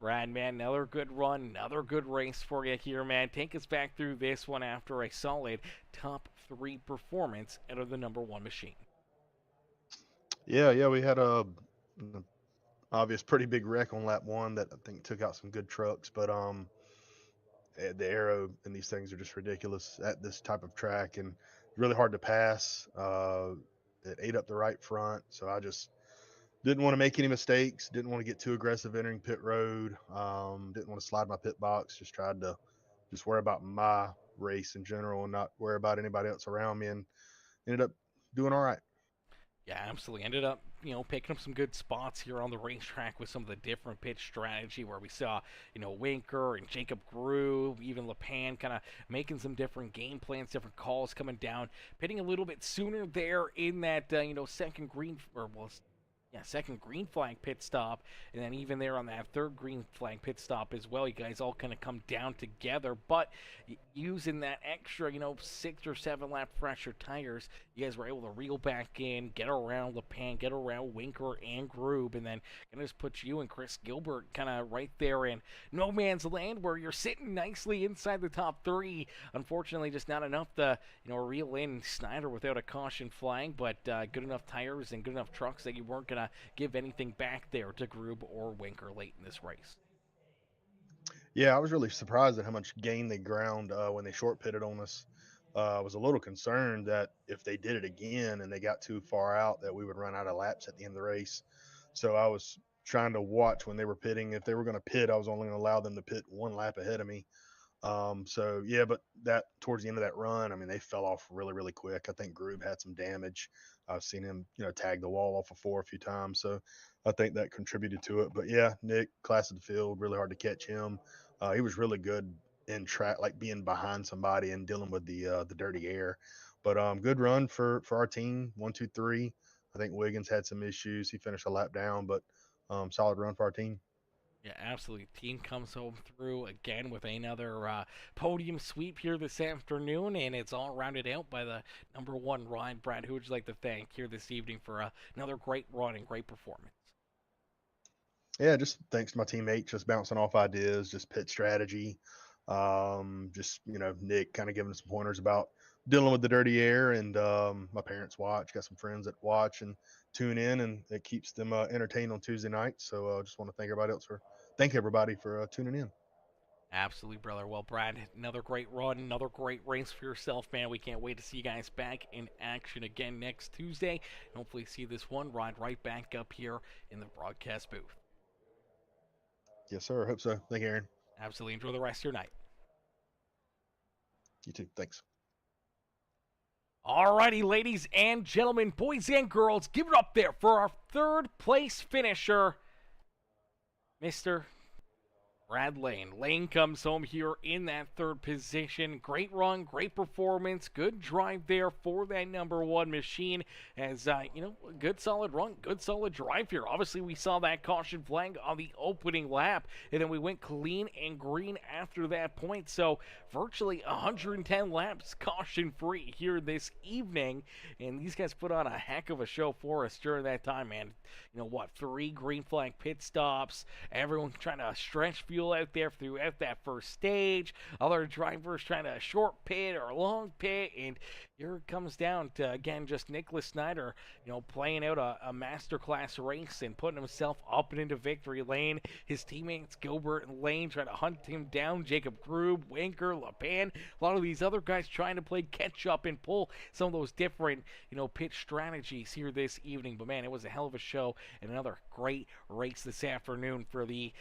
Brad, man, another good run, another good race for you here, man. Take us back through this one after a solid top 3 performance out of the number 1 machine. Yeah, we had an obvious pretty big wreck on lap 1 that I think took out some good trucks, but the aero and these things are just ridiculous at this type of track and really hard to pass. It ate up the right front, so I just didn't want to make any mistakes, didn't want to get too aggressive entering pit road, didn't want to slide my pit box, just tried to worry about my race in general and not worry about anybody else around me, and ended up doing all right. Yeah, absolutely. Ended up, picking up some good spots here on the racetrack with some of the different pitch strategy where we saw, Winker and Jacob Groove, even LePan kind of making some different game plans, different calls coming down, pitting a little bit sooner there in that, second green flag pit stop, and then even there on that third green flag pit stop as well, you guys all kind of come down together, but using that extra, 6 or 7 lap fresher tires, you guys were able to reel back in, get around LePan, get around Winker and Groob, and then kind of just put you and Chris Gilbert kind of right there in no man's land where you're sitting nicely inside the top 3. Unfortunately, just not enough to, reel in Snyder without a caution flag, but good enough tires and good enough trucks that you weren't going to give anything back there to Groob or Winker late in this race. Yeah, I was really surprised at how much gain they ground when they short pitted on us. I was a little concerned that if they did it again and they got too far out that we would run out of laps at the end of the race. So I was trying to watch when they were pitting. If they were going to pit, I was only going to allow them to pit 1 lap ahead of me. But that towards the end of that run, I mean, they fell off really, really quick. I think Groob had some damage. I've seen him, tag the wall off of 4 a few times. So I think that contributed to it. But yeah, Nick, class of the field, really hard to catch him. He was really good in track, like being behind somebody and dealing with the dirty air. But good run for our team. 1, 2, 3. I think Wiggins had some issues. He finished a lap down, but solid run for our team. Yeah, absolutely. Team comes home through again with another podium sweep here this afternoon, and it's all rounded out by the number 1 ride. Brad, who would you like to thank here this evening for another great run and great performance? Yeah, just thanks to my teammates, just bouncing off ideas, just pit strategy. Just Nick kind of giving us some pointers about dealing with the dirty air, and my parents watch. Got some friends that watch and tune in, and it keeps them entertained on Tuesday nights. So just want to thank everybody for tuning in. Absolutely, brother. Well, Brad, another great run, another great race for yourself, man. We can't wait to see you guys back in action again next Tuesday. And hopefully see this one ride right back up here in the broadcast booth. Yes, sir. Hope so. Thank you, Aaron. Absolutely. Enjoy the rest of your night. You too. Thanks. Alrighty, ladies and gentlemen, boys and girls, give it up there for our third place finisher, Mr. Brad Lane. Lane comes home here in that third position. Great run, great performance, good drive there for that number one machine. As, good solid run, good solid drive here. Obviously, we saw that caution flag on the opening lap, and then we went clean and green after that point. So, virtually 110 laps caution-free here this evening. And these guys put on a heck of a show for us during that time, man. 3 green flag pit stops. Everyone trying to stretch fuel out there throughout that first stage. Other drivers trying to short pit or long pit. And here it comes down to, again, just Nicholas Snyder, playing out a masterclass race and putting himself up and into victory lane. His teammates, Gilbert and Lane, trying to hunt him down. Jacob Grube, Winker, LePan, a lot of these other guys trying to play catch up and pull some of those different, pit strategies here this evening. But man, it was a hell of a show and another great race this afternoon for the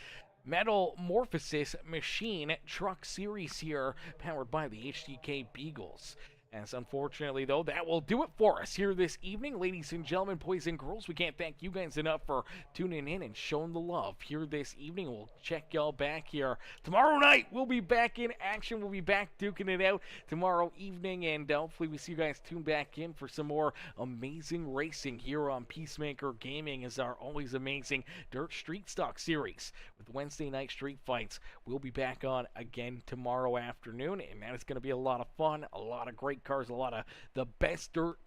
Morphosis Machine Truck Series here, powered by the HCK Beagles. As unfortunately, though, that will do it for us here this evening. Ladies and gentlemen, boys and girls, we can't thank you guys enough for tuning in and showing the love here this evening. We'll check y'all back here tomorrow night. We'll be back in action. We'll be back duking it out tomorrow evening, and hopefully we see you guys tune back in for some more amazing racing here on Peacemaker Gaming as our always amazing Dirt Street Stock series with Wednesday night street fights. We'll be back on again tomorrow afternoon, and that is going to be a lot of fun, a lot of great cars, a lot of the best dirt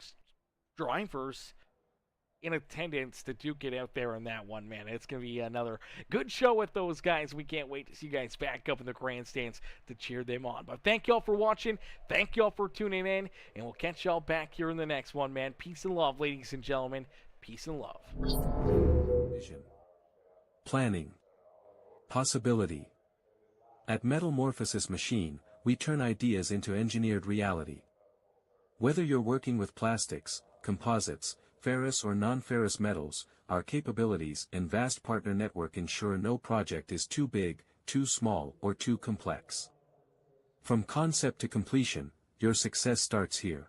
drivers in attendance to duke it out there in that one, man. It's going to be another good show with those guys. We can't wait to see you guys back up in the grandstands to cheer them on. But thank y'all for watching. Thank y'all for tuning in, and we'll catch y'all back here in the next one, man. Peace and love, ladies and gentlemen. Peace and love. Vision. Planning. Possibility. At Morphosis Machine, we turn ideas into engineered reality. Whether you're working with plastics, composites, ferrous or non-ferrous metals, our capabilities and vast partner network ensure no project is too big, too small, or too complex. From concept to completion, your success starts here.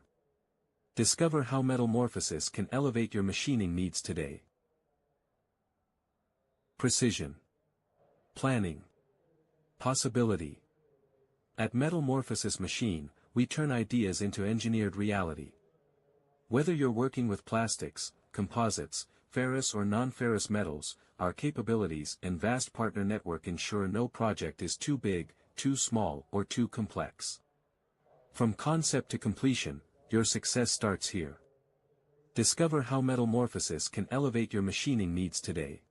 Discover how Morphosis can elevate your machining needs today. Precision. Planning. Possibility. At Morphosis Machine, we turn ideas into engineered reality. Whether you're working with plastics, composites, ferrous or non-ferrous metals, our capabilities and vast partner network ensure no project is too big, too small, or too complex. From concept to completion, your success starts here. Discover how Morphosis can elevate your machining needs today.